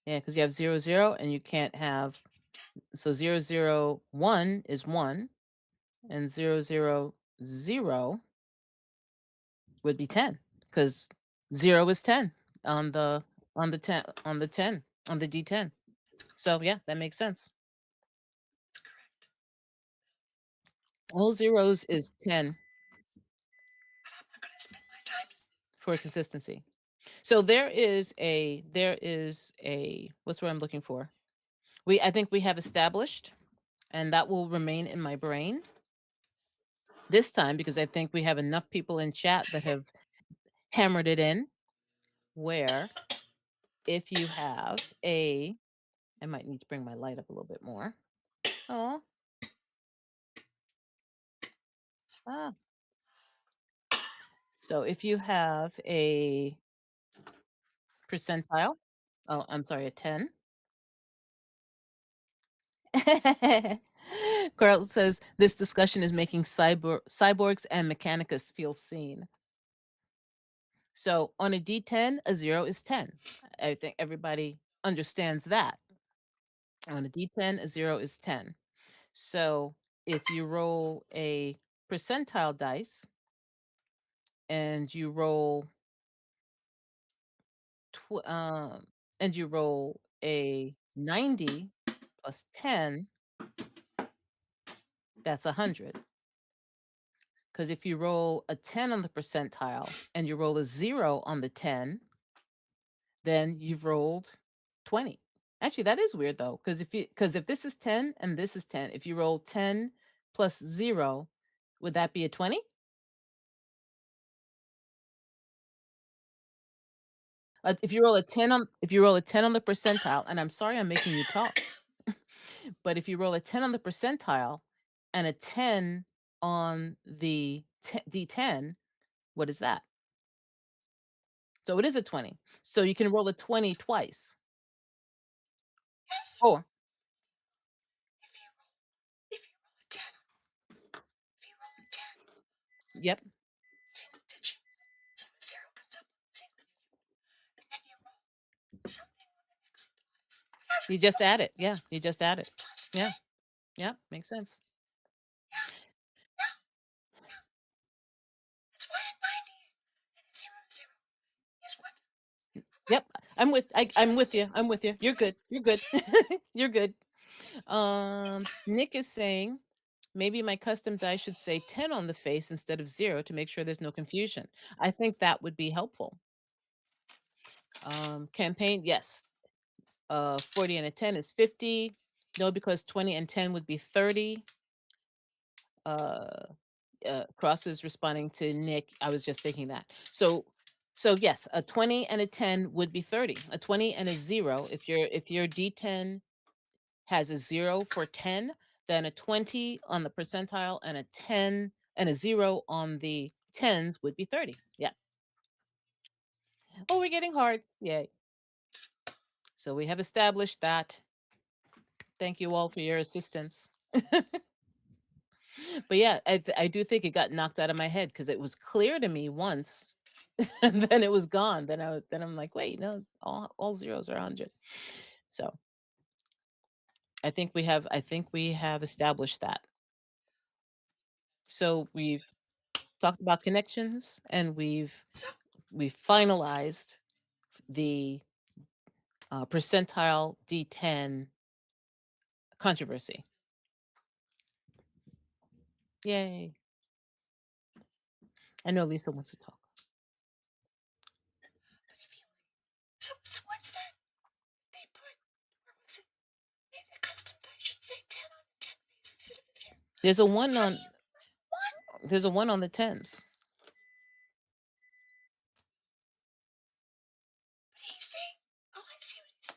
Yeah, because you have Yes. 00 and you can't have, so 001 is 1 and 000 would be 10 because 0 is 10 on the 10 on the 10 on the D10. So yeah, that makes sense. That's correct. All zeros is 10 But I'm not going to spend my time. for consistency. So there is a what's what I'm looking for. I think we have established, and that will remain in my brain this time because I think we have enough people in chat that have hammered it in, where if you have I might need to bring my light up a little bit more. Oh, ah. So if you have a percentile, oh, I'm sorry, a 10. Carl says this discussion is making cyborgs and mechanicus feel seen. So on a D10, a 0 is 10. I think everybody understands that. On a D10, a 0 is 10. So if you roll a percentile dice and you roll and you roll a 90 plus 10, that's 100. Because if you roll a 10 on the percentile and you roll a 0 on the 10, then you've rolled 20. Actually, that is weird though, because if this is 10 and this is 10, if you roll 10 plus 0, would that be a 20? If you roll a 10 on the percentile, and I'm sorry I'm making you talk, but if you roll a 10 on the percentile and a 10 on the D10, what is that? So it is a 20. So you can roll a 20 twice. Yes. Oh, If you roll a 10, if you roll a 10, yep. single digit, so a 0 comes up with a single digit, and then you roll something on the next dice. Whatever You you just roll, add it. Yeah, you just add it. it's plus 10. Yeah, yeah, makes sense. I'm Zero, with you. zero. I'm with you. You're Right. good. You're good. Zero. You're good. Nick is saying maybe my custom die should say 10 on the face instead of 0 to make sure there's no confusion. I think that would be helpful. Campaign, yes. 40 and a 10 is 50. No, because 20 and 10 would be 30. Uh, Cross is responding to Nick. I was just thinking that. So yes, a 20 and a 10 would be 30. A 20 and a 0, if your D10 has a 0 for 10, then a 20 on the percentile and a 10 and a 0 on the tens would be 30. Yeah. Oh, we're getting hearts. Yay. So we have established that. Thank you all for your assistance. But yeah, I do think it got knocked out of my head because it was clear to me once, and then it was gone. Then I'm like, wait, no, all zeros are 100. So I think we have established that. So we've talked about connections, and So we've finalized the percentile D10 controversy. Yay! I know Lisa wants to talk. but if you someone said they put, where was it? Maybe the custom die should say 10 on the 10 face instead of a 0. There's a So one how do on you one? there's a one on the tens. But he's saying, oh, I see what he's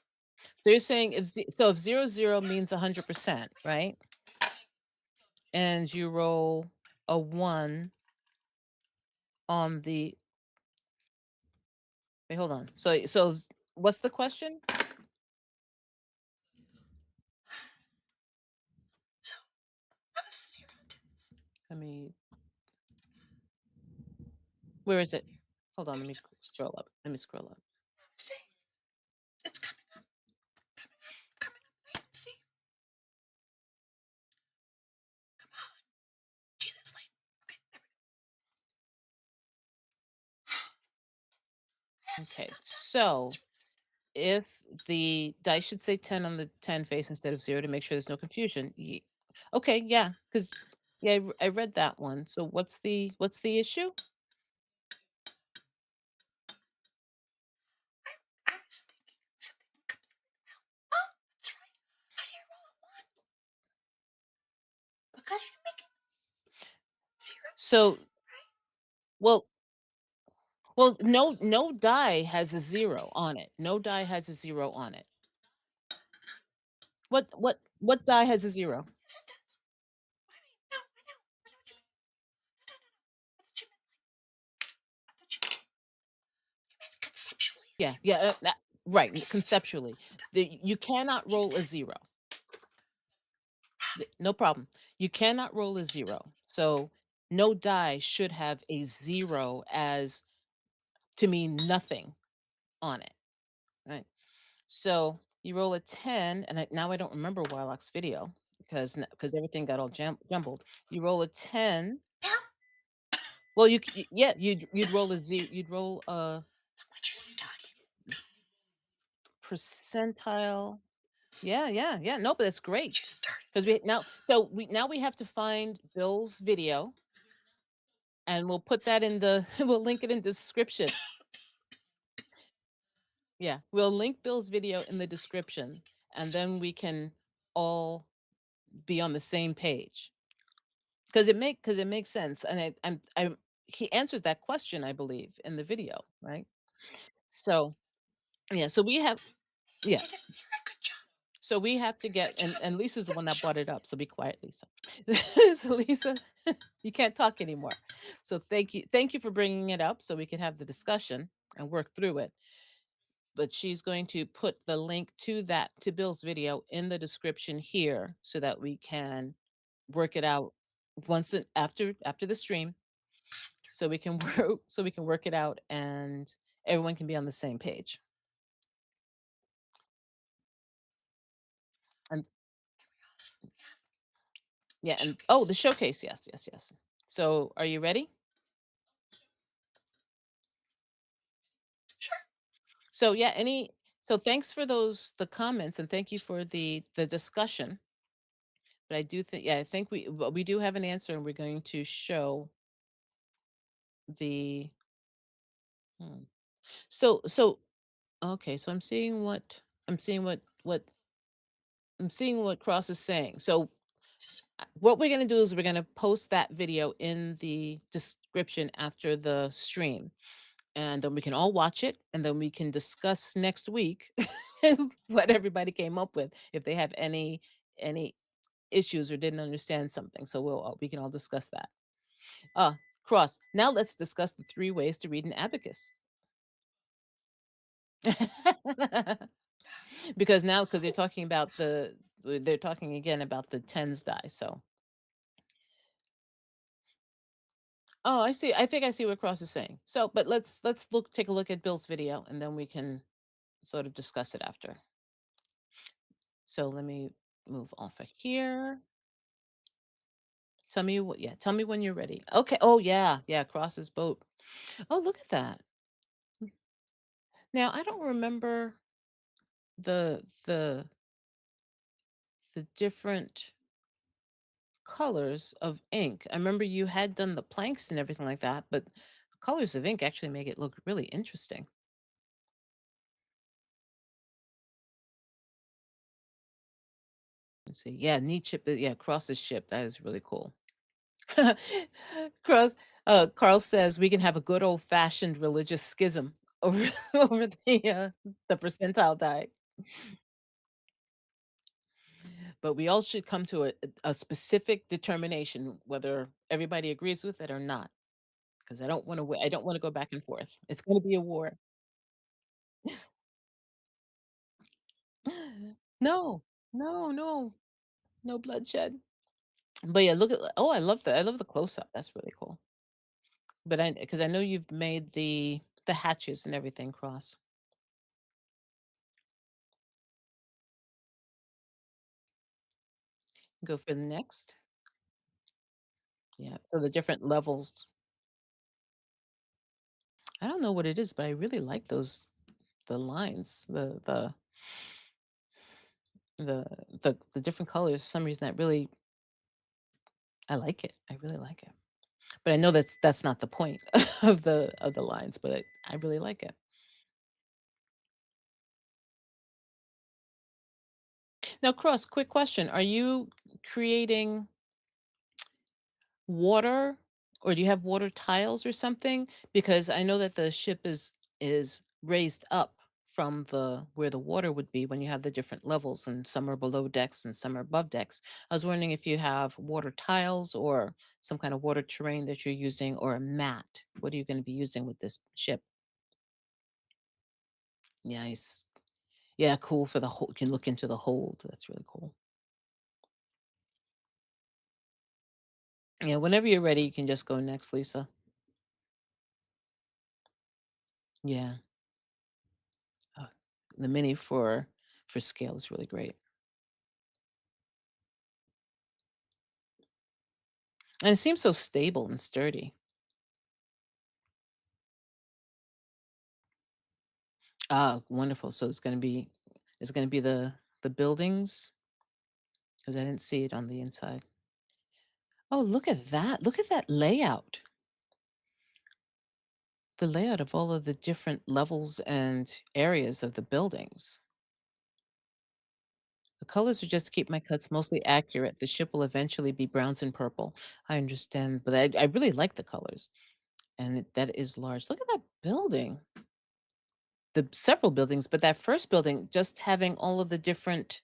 So you're saying. saying if 00 means 100%, right? And you roll a 1 on the wait, hold on. So what's the question? So I was sitting around doing this. I mean, where is it? Hold on, let me There's scroll up. Let me scroll up. I was saying, it's coming up, coming up, coming up. Wait and see. Come on. Gee, that's late. Okay, there we go. I have to Okay, stop talking. so It's if the dice should say 10 on the 10 face instead of 0 to make sure there's no confusion. Okay, yeah, because yeah, I read that one. So what's the issue? I was thinking something completely. Oh, that's right. How do you roll a 1? Because you're making 0 to 10, So right? well, no die has a 0 on it. No die has a 0 on it. What die has a 0? Yes, it does. I mean, no, I know. I know what you mean. No, no, no, no. I thought you meant I thought you meant conceptually a Yeah, 0. yeah, right, It's a 0. conceptually. You cannot Use roll a that. 0. No problem. You cannot roll a 0. So no die should have a 0 as to mean nothing on it, right? So you roll a 10, and now I don't remember Wyloch's video because everything got all jumbled. You roll a 10. Now, Well, yeah, you'd roll a 0. You'd roll a look what you started. percentile. Yeah, yeah, yeah. No, but that's great You started. because we have to find Bill's video, and we'll put that in the we'll link it in the description. Yeah, we'll link Bill's video in the description, and then we can all be on the same page. Because it makes sense, and I'm he answers that question, I believe, in the video, right? So, yeah, so we have You yeah, did a very good job. so we have to Very get good job. and Lisa's the one that Sure. brought it up, so be quiet, Lisa. So Lisa, you can't talk anymore. So thank you for bringing it up so we can have the discussion and work through it. But she's going to put the link to Bill's video in the description here so that we can work it out after the stream, so we can work it out and everyone can be on the same page. And Awesome. yeah, and oh, the Showcase. showcase. Yes, yes, yes. So, are you ready? Sure. So yeah, any so thanks for those the comments and thank you for the discussion. But I do think yeah, I think we do have an answer and we're going to show the hmm. So okay, so I'm seeing what Cross is saying. So Just what we're going to do is we're going to post that video in the description after the stream and then we can all watch it and then we can discuss next week what everybody came up with if they have any issues or didn't understand something. So we can all discuss that. Uh Cross. Now let's discuss the three ways to read an abacus. Because they're talking about they're talking again about the tens die. So oh, I see. I think I see what Cross is saying. So, but let's take a look at Bill's video and then we can sort of discuss it after. So let me move off of here. Tell me when you're ready. Okay. Oh yeah, yeah, Cross's boat. Oh, look at that. Now I don't remember the the the different colors of ink. I remember you had done the planks and everything like that, but the colors of ink actually make it look really interesting. Let's see. Yeah, neat ship. Yeah, Cross's ship. That is really cool. Cross. Carl says we can have a good old fashioned religious schism over over the percentile die, but we all should come to a specific determination whether everybody agrees with it or not. Because I don't want to. I don't want to go back and forth. It's going to be a war. No, no, no, no bloodshed. But yeah, look at oh, I love the close up. That's really cool. But I because I know you've made the hatches and everything cross. Go for the next. Yeah. So the different levels. I don't know what it is, but I really like those the lines, the the different colors. For some reason that really I like it. I really like it. But I know that's not the point of the lines, but I really like it. Now, Cross, quick question. Are you creating water or do you have water tiles or something? Because I know that the ship is raised up from the where the water would be when you have the different levels and some are below decks and some are above decks. I was wondering if you have water tiles or some kind of water terrain that you're using or a mat. What are you going to be using with this ship? Nice. Yeah, cool for the whole you can look into the hold. That's really cool. Yeah, whenever you're ready, you can just go next, Lisa. Yeah. Uh, the mini for scale is really great. And it seems so stable and sturdy. Ah, wonderful. So it's gonna be the buildings because I didn't see it on the inside. Oh, look at that. Look at that layout. The layout of all of the different levels and areas of the buildings. The colors are just to keep my cuts mostly accurate. The ship will eventually be browns and purple. I understand, but I really like the colors. And that is large. Look at that building. The several buildings, but that first building, just having all of the different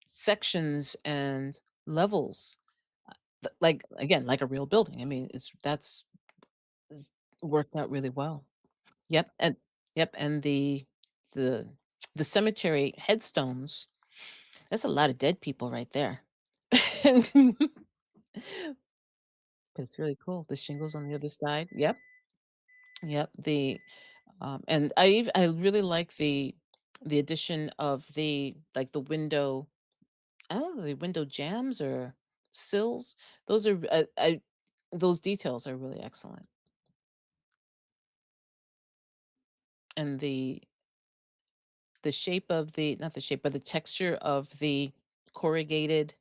sections and levels, like again, like a real building. I mean, it's worked out really well. Yep, and yep, and the the cemetery headstones. That's a lot of dead people right there. but it's really cool. The shingles on the other side. Yep, yep. And I really like the addition of the window. I don't know, the window jams or sills. Those are those details are really excellent. And the shape of the not the shape, but the texture of the corrugated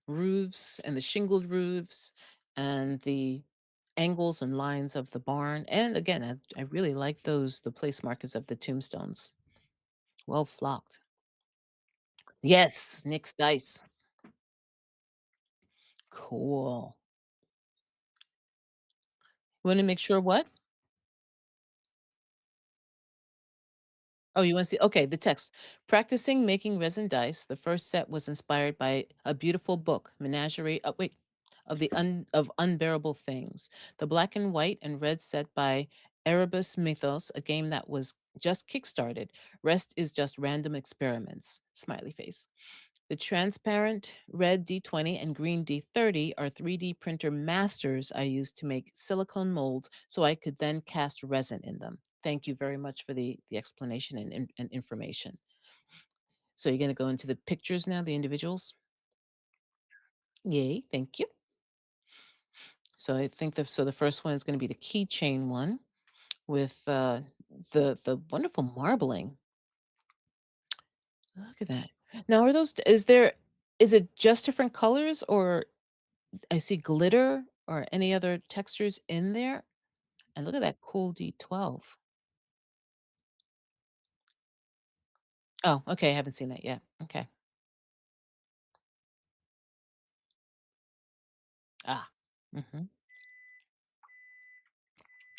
roofs and the shingled roofs and the angles and lines of the barn. And again, I really like those, the place markers of the tombstones. Well flocked. Yes, Nick's dice. Cool. Want to make sure what? Oh, you want to see? Okay, the text. Practicing making resin dice. The first set was inspired by a beautiful book, Menagerie. Wait, of unbearable things. The black and white and red set by Erebus Mythos, a game that was just kickstarted. Rest is just random experiments. Smiley face. The transparent red D20 and green D30 are 3D printer masters I used to make silicone molds so I could then cast resin in them. Thank you very much for the explanation and information. So you're going to go into the pictures now, the individuals. Yay, thank you. So I think the first one is going to be the keychain one with the wonderful marbling. Look at that. Now, is it just different colors, or I see glitter or any other textures in there? And look at that cool D12. Oh, okay, I haven't seen that yet. Okay. Ah. Mhm.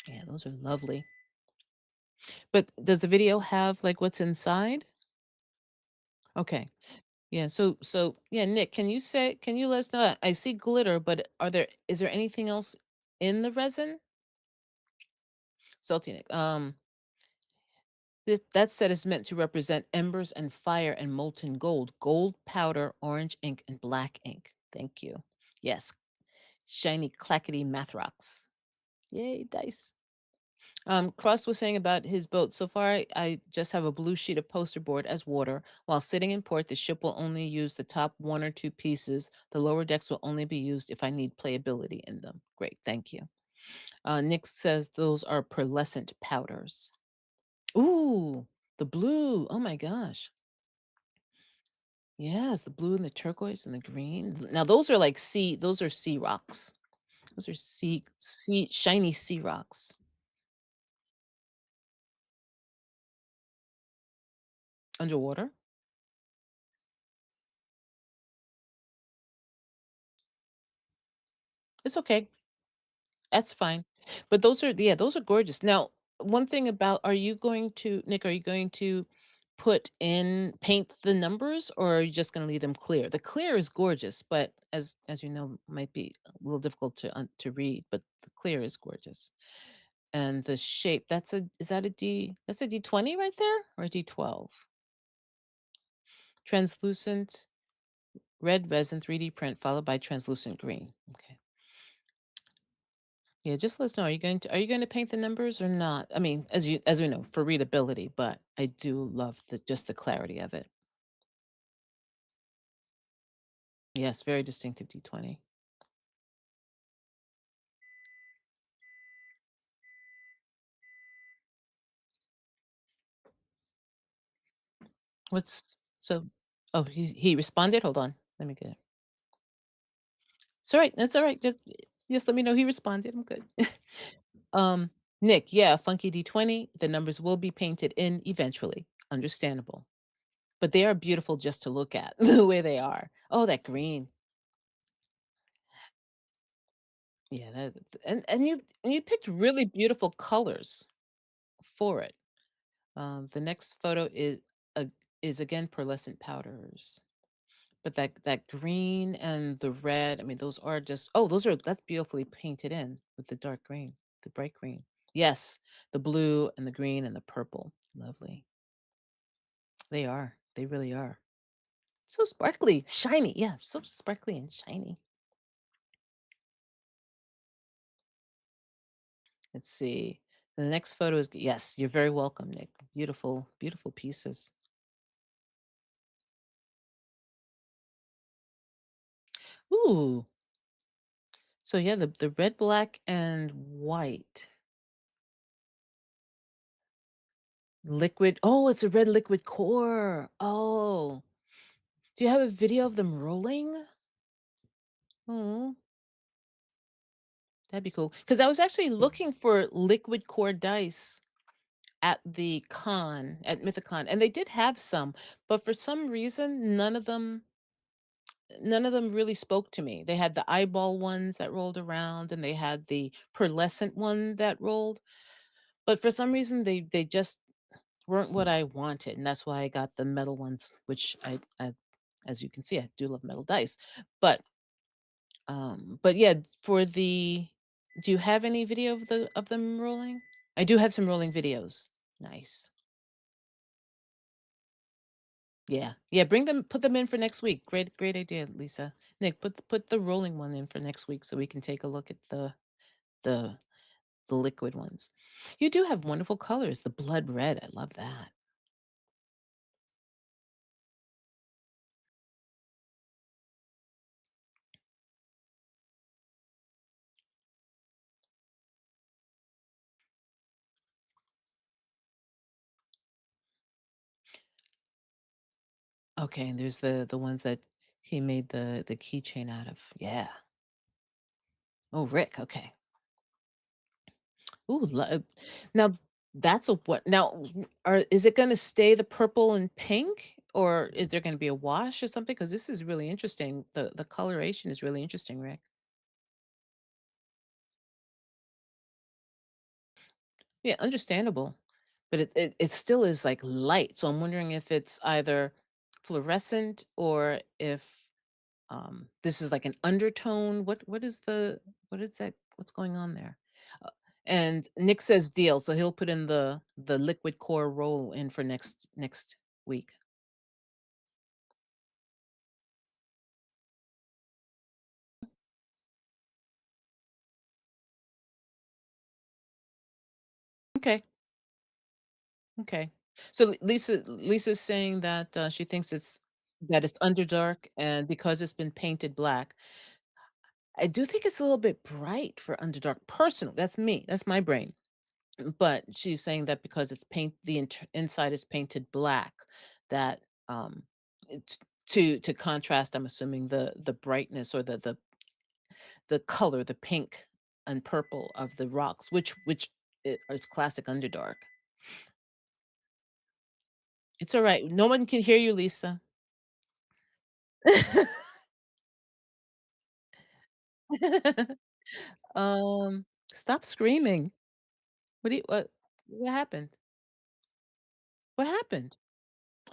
Yeah, those are lovely. But does the video have, like, what's inside? Okay. Yeah, yeah, Nick, can you let us know? I see glitter, but is there anything else in the resin? Salty Nick. That set is meant to represent embers and fire and molten gold, gold powder, orange ink, and black ink. Thank you. Yes, shiny, clackety math rocks. Yay, dice. Cross was saying about his boat. So far, I just have a blue sheet of poster board as water. While sitting in port, the ship will only use the top one or two pieces. The lower decks will only be used if I need playability in them. Great, thank you. Nick says those are pearlescent powders. Ooh, the blue. Oh my gosh. Yes, the blue and the turquoise and the green. Now those are sea rocks. Those are shiny sea rocks. Underwater? It's okay. That's fine. But those are gorgeous. Now, one thing about Nick, are you going to paint the numbers, or are you just gonna leave them clear? The clear is gorgeous, but as you know, might be a little difficult to read, but the clear is gorgeous. And the shape, that's a D20 right there, or a D12? Translucent red resin 3D print followed by translucent green. Okay. Yeah, just let us know. Are you going to paint the numbers or not? I mean, as we know, for readability, but I do love the clarity of it. Yes, very distinctive D20. What's so Oh, he responded? Hold on. Let me get it. It's all right. That's all right. Just let me know he responded. I'm good. um Nick, yeah, funky D20. The numbers will be painted in eventually. Understandable. But they are beautiful just to look at the way they are. Oh, that green. Yeah, and you picked really beautiful colors for it. The next photo uh, is again pearlescent powders, but that green and the red. I mean, those are just that's beautifully painted in with the dark green, the bright green. Yes, the blue and the green and the purple. Lovely. They are. They really are. So sparkly, shiny. Yeah, so sparkly and shiny. Let's see. The next photo is yes, you're very welcome, Nick. Beautiful, beautiful pieces. Ooh. So yeah, the red, black, and white. Liquid. Oh, it's a red liquid core. Oh. Do you have a video of them rolling? Oh, that'd be cool. Because I was actually looking for liquid core dice at the con, at Mythicon, and they did have some, but for some reason, none of them really spoke to me. They had the eyeball ones that rolled around, and they had the pearlescent one that rolled, but for some reason, they just weren't what I wanted, and that's why I got the metal ones, which I as you can see, I do love metal dice. But, but yeah, for the do you have any video of them rolling? I do have some rolling videos. Nice. Yeah. Yeah, bring them put them in for next week. Great idea, Lisa. Nick, put the rolling one in for next week so we can take a look at the the liquid ones. You do have wonderful colors, the blood red, I love that. Okay, and there's the ones that he made the keychain out of. Yeah. Oh, Rick, okay. Ooh, now that's a what now is it gonna stay the purple and pink, or is there gonna be a wash or something? Because this is really interesting. The coloration is really interesting, Rick. Yeah, understandable. But it still is like light. So I'm wondering if it's either fluorescent or if this is like an undertone. What is that? What's going on there? Uh, and Nick says deal, so he'll put in the liquid core roll in for next week. Okay. Okay. So Lisa's saying that she thinks it's underdark, and because it's been painted black. I do think it's a little bit bright for underdark. Personally, that's me. That's my brain. But she's saying that because it's inside is painted black, that it's to contrast, I'm assuming the brightness or the color, the pink and purple of the rocks, is classic underdark. It's all right. No one can hear you, Lisa. Stop screaming. What happened? What happened?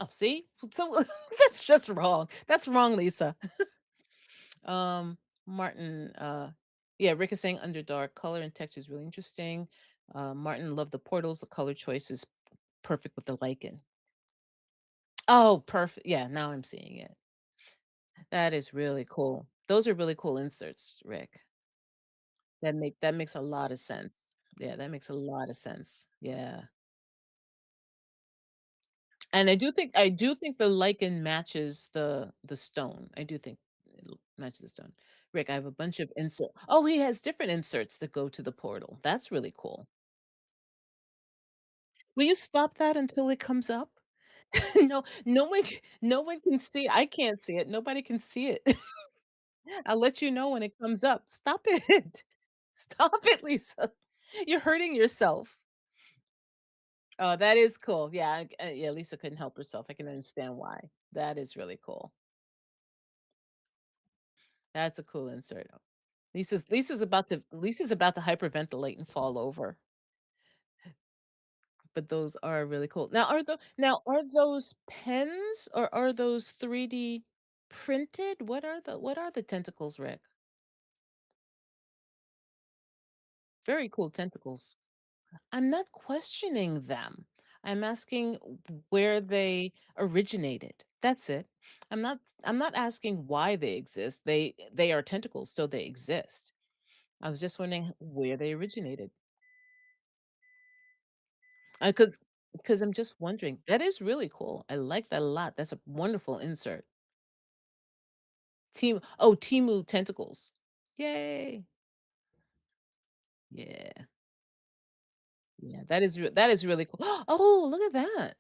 Oh, see? So that's just wrong. That's wrong, Lisa. Um, Martin, yeah, Rick is saying Underdark. Color and texture is really interesting. Martin loved the portals. The color choice is perfect with the lichen. Oh, perfect. Yeah, now I'm seeing it. That is really cool. Those are really cool inserts, Rick. That makes a lot of sense. Yeah, that makes a lot of sense. Yeah. And I do think the lichen matches the stone. I do think matches the stone. Rick, I have a bunch of insert. Oh, he has different inserts that go to the portal. That's really cool. Will you stop that until it comes up? No, no one can see. I can't see it. Nobody can see it. I'll let you know when it comes up. Stop it. Stop it, Lisa. You're hurting yourself. Oh, that is cool. Yeah, yeah. Lisa couldn't help herself. I can understand why. That is really cool. That's a cool insert. Lisa's about to hyperventilate and fall over, but those are really cool. Now, are those pens or are those 3D printed? What are the tentacles, Rick? Very cool tentacles. I'm not questioning them. I'm asking where they originated. That's it. I'm not asking why they exist. They are tentacles, so they exist. I was just wondering where they originated. Because I'm just wondering. That is really cool. I like that a lot. That's a wonderful insert. Timu tentacles. Yay. Yeah. Yeah, that is really cool. Oh, look at that.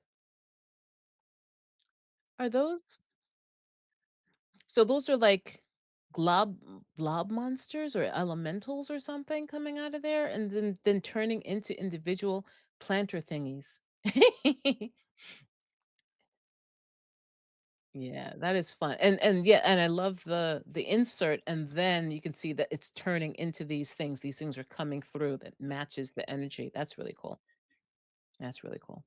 Are those so those are like blob monsters or elementals or something coming out of there and then turning into individual planter thingies. Yeah, that is fun. And yeah, and I love the insert and then you can see that it's turning into these things. These things are coming through that matches the energy. That's really cool. That's really cool.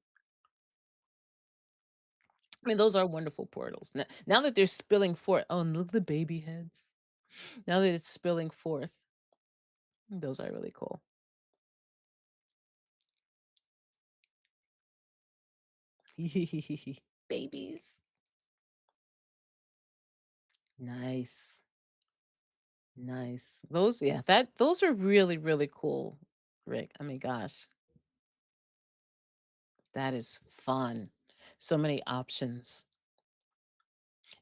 I mean, those are wonderful portals. Now that they're spilling forth. Oh, and look at the baby heads. Now that it's spilling forth, those are really cool. Babies. Nice. Nice. Those, yeah, those are really, really cool, Rick. I mean, gosh, that is fun. So many options.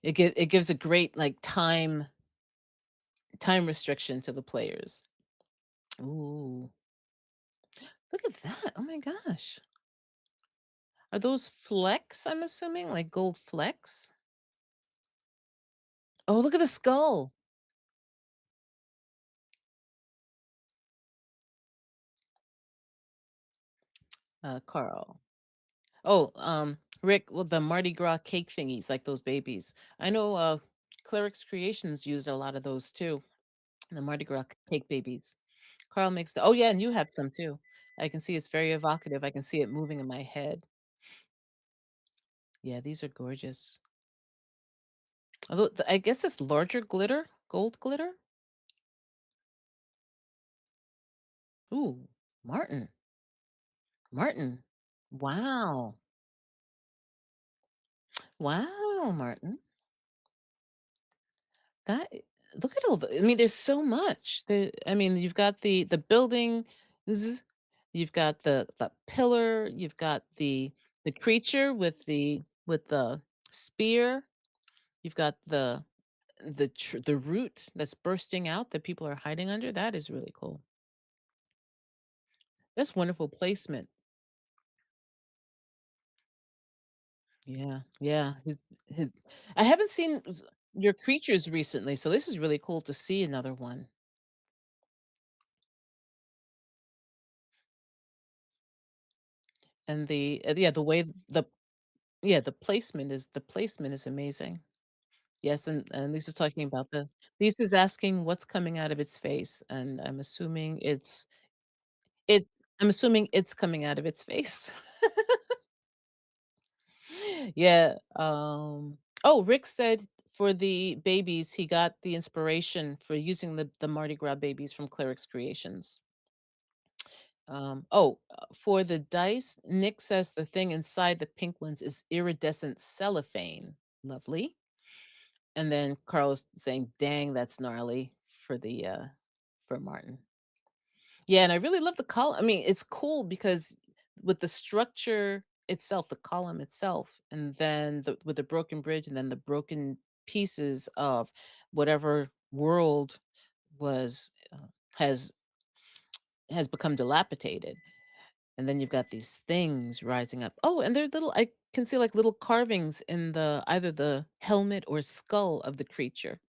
It gives a great like time restriction to the players. Ooh, look at that. Oh my gosh. Are those flecks, I'm assuming? Like gold flecks? Oh, look at the skull. Carl. Oh, Rick, well, the Mardi Gras cake thingies, like those babies. I know Cleric's Creations used a lot of those too. The Mardi Gras cake babies. Carl makes the, oh yeah, and you have some too. I can see it's very evocative. I can see it moving in my head. Yeah, these are gorgeous. Although I guess it's larger glitter, gold glitter. Ooh, Martin. Martin. Wow. Wow, Martin. That look at all the I mean, there's so much. I mean, you've got the building, you've got the pillar, you've got the creature with the spear, you've got the root that's bursting out that people are hiding under. That is really cool. That's wonderful placement. Yeah, yeah. His I haven't seen your creatures recently, so this is really cool to see another one. And yeah, the way the yeah, the placement is amazing. Yes, and Lisa's talking about the Lisa's asking what's coming out of its face, and it I'm assuming it's coming out of its face. Yeah, oh, Rick said for the babies, he got the inspiration for using the Mardi Gras babies from Cleric's Creations. For the dice, Nick says the thing inside the pink ones is iridescent cellophane. Lovely. And then Carl saying, "Dang, that's gnarly," for Martin. Yeah, and I really love the column. I mean, it's cool because with the structure itself, the column itself, and then with the broken bridge, and then the broken pieces of whatever world was has has become dilapidated. And then you've got these things rising up. Oh, and they're little I can see like little carvings in the either the helmet or skull of the creature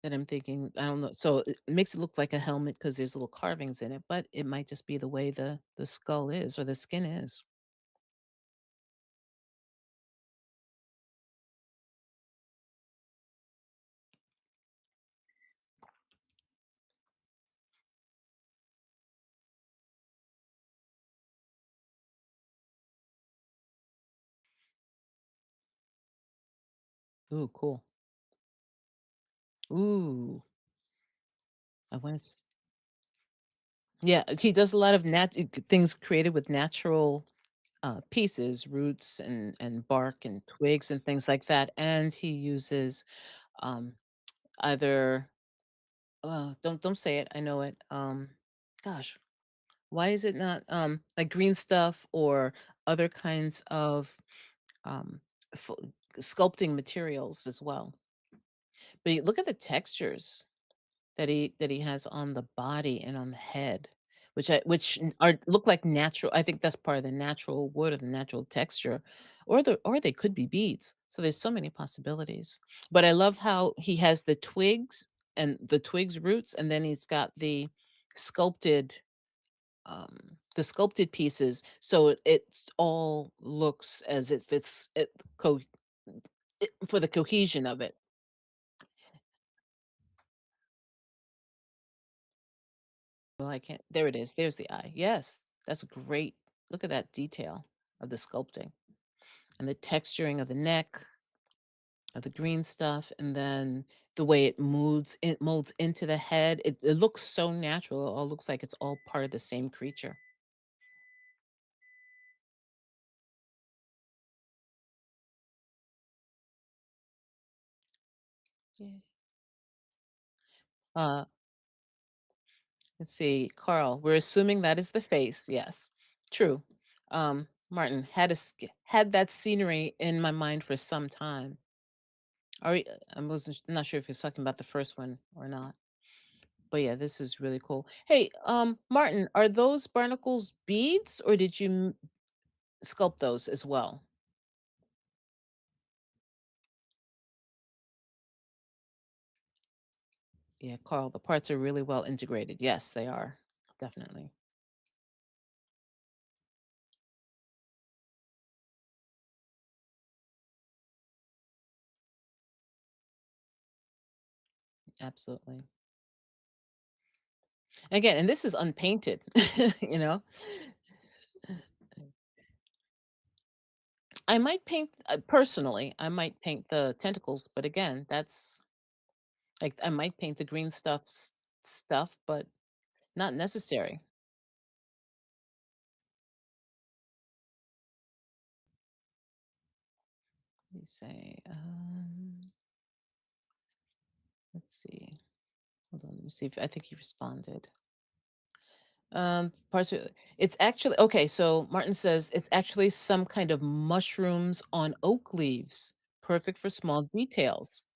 that I'm thinking. I don't know. So it makes it look like a helmet because there's little carvings in it, but it might just be the way the skull is or the skin is. Ooh, cool. Ooh, I want to. Yeah, he does a lot of things created with natural pieces, roots and bark and twigs and things like that. And he uses um, either don't say it. I know it. Gosh, why is it not like green stuff or other kinds of um f- sculpting materials as well? But look at the textures that he has on the body and on the head which look like natural. I think that's part of the natural wood or the natural texture, or they could be beads. So there's so many possibilities. But I love how he has the twigs and the twigs roots, and then he's got sculpted the sculpted pieces, so it all looks as if co- for the cohesion of it. Well, I can't. There it is. There's the eye. Yes, that's great. Look at that detail of the sculpting and the texturing of the neck of the green stuff, and then the way it molds into the head. It looks so natural. It all looks like it's all part of the same creature. Yeah. Uh, let's see, Carl. We're assuming that is the face. Yes, true. Martin had that scenery in my mind for some time. I wasn't not sure if he was talking about the first one or not. But yeah, this is really cool. Hey, Martin, are those barnacles beads or did you sculpt those as well? Yeah, Carl, the parts are really well integrated. Yes, they are. Definitely. Absolutely. Again, and this is unpainted, you know? I might paint personally, I might paint the tentacles, but again, that's like I might paint the green stuff, but not necessary. Let me say, let's see. Hold on, let me see if I think he responded. Parts of, it's actually okay. So Martin says it's actually some kind of mushrooms on oak leaves, perfect for small details.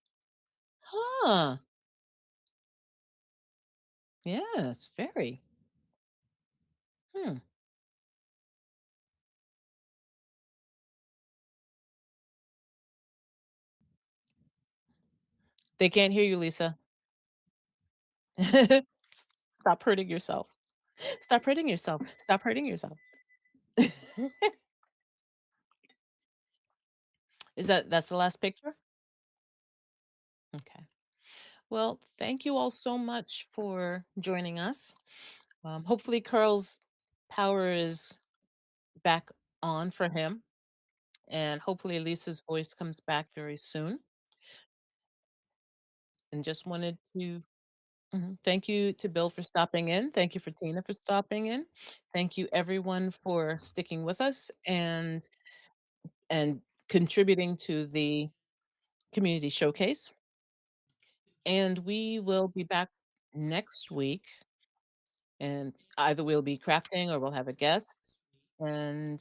Huh? Yes, very. Hmm. They can't hear you, Lisa. Stop hurting yourself. Stop hurting yourself. Stop hurting yourself. That's the last picture? Okay. Well, thank you all so much for joining us. Hopefully, Curl's power is back on for him, and hopefully, Lisa's voice comes back very soon. And just wanted to thank you to Bill for stopping in. Thank you for Tina for stopping in. Thank you, everyone, for sticking with us and contributing to the community showcase. And we will be back next week, and either we'll be crafting or we'll have a guest, and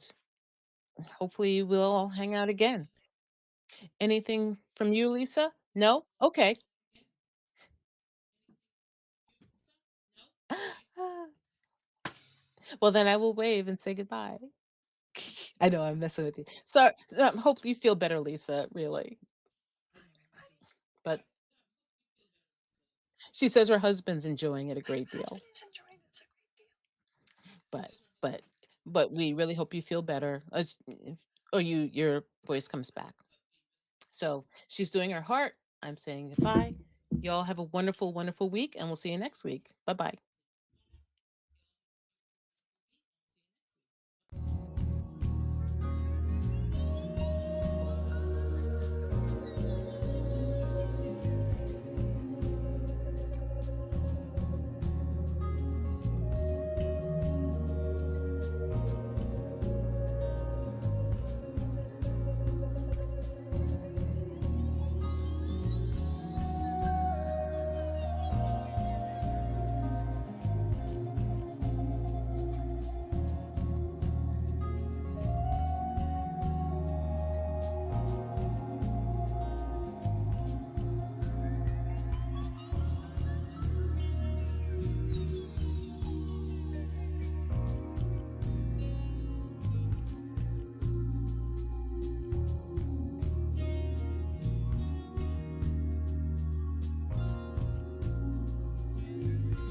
hopefully we'll all hang out again. Anything from you, Lisa? No? Okay. Well, then I will wave and say goodbye. I know I'm messing with you. So, hope you feel better, Lisa, really. But she says her husband's enjoying it a great That's what deal. he's enjoying. That's a great deal. But but but we really hope you feel better. Or your voice comes back. So she's doing her heart. I'm saying goodbye. Y'all have a wonderful, wonderful week, and we'll see you next week. Bye bye.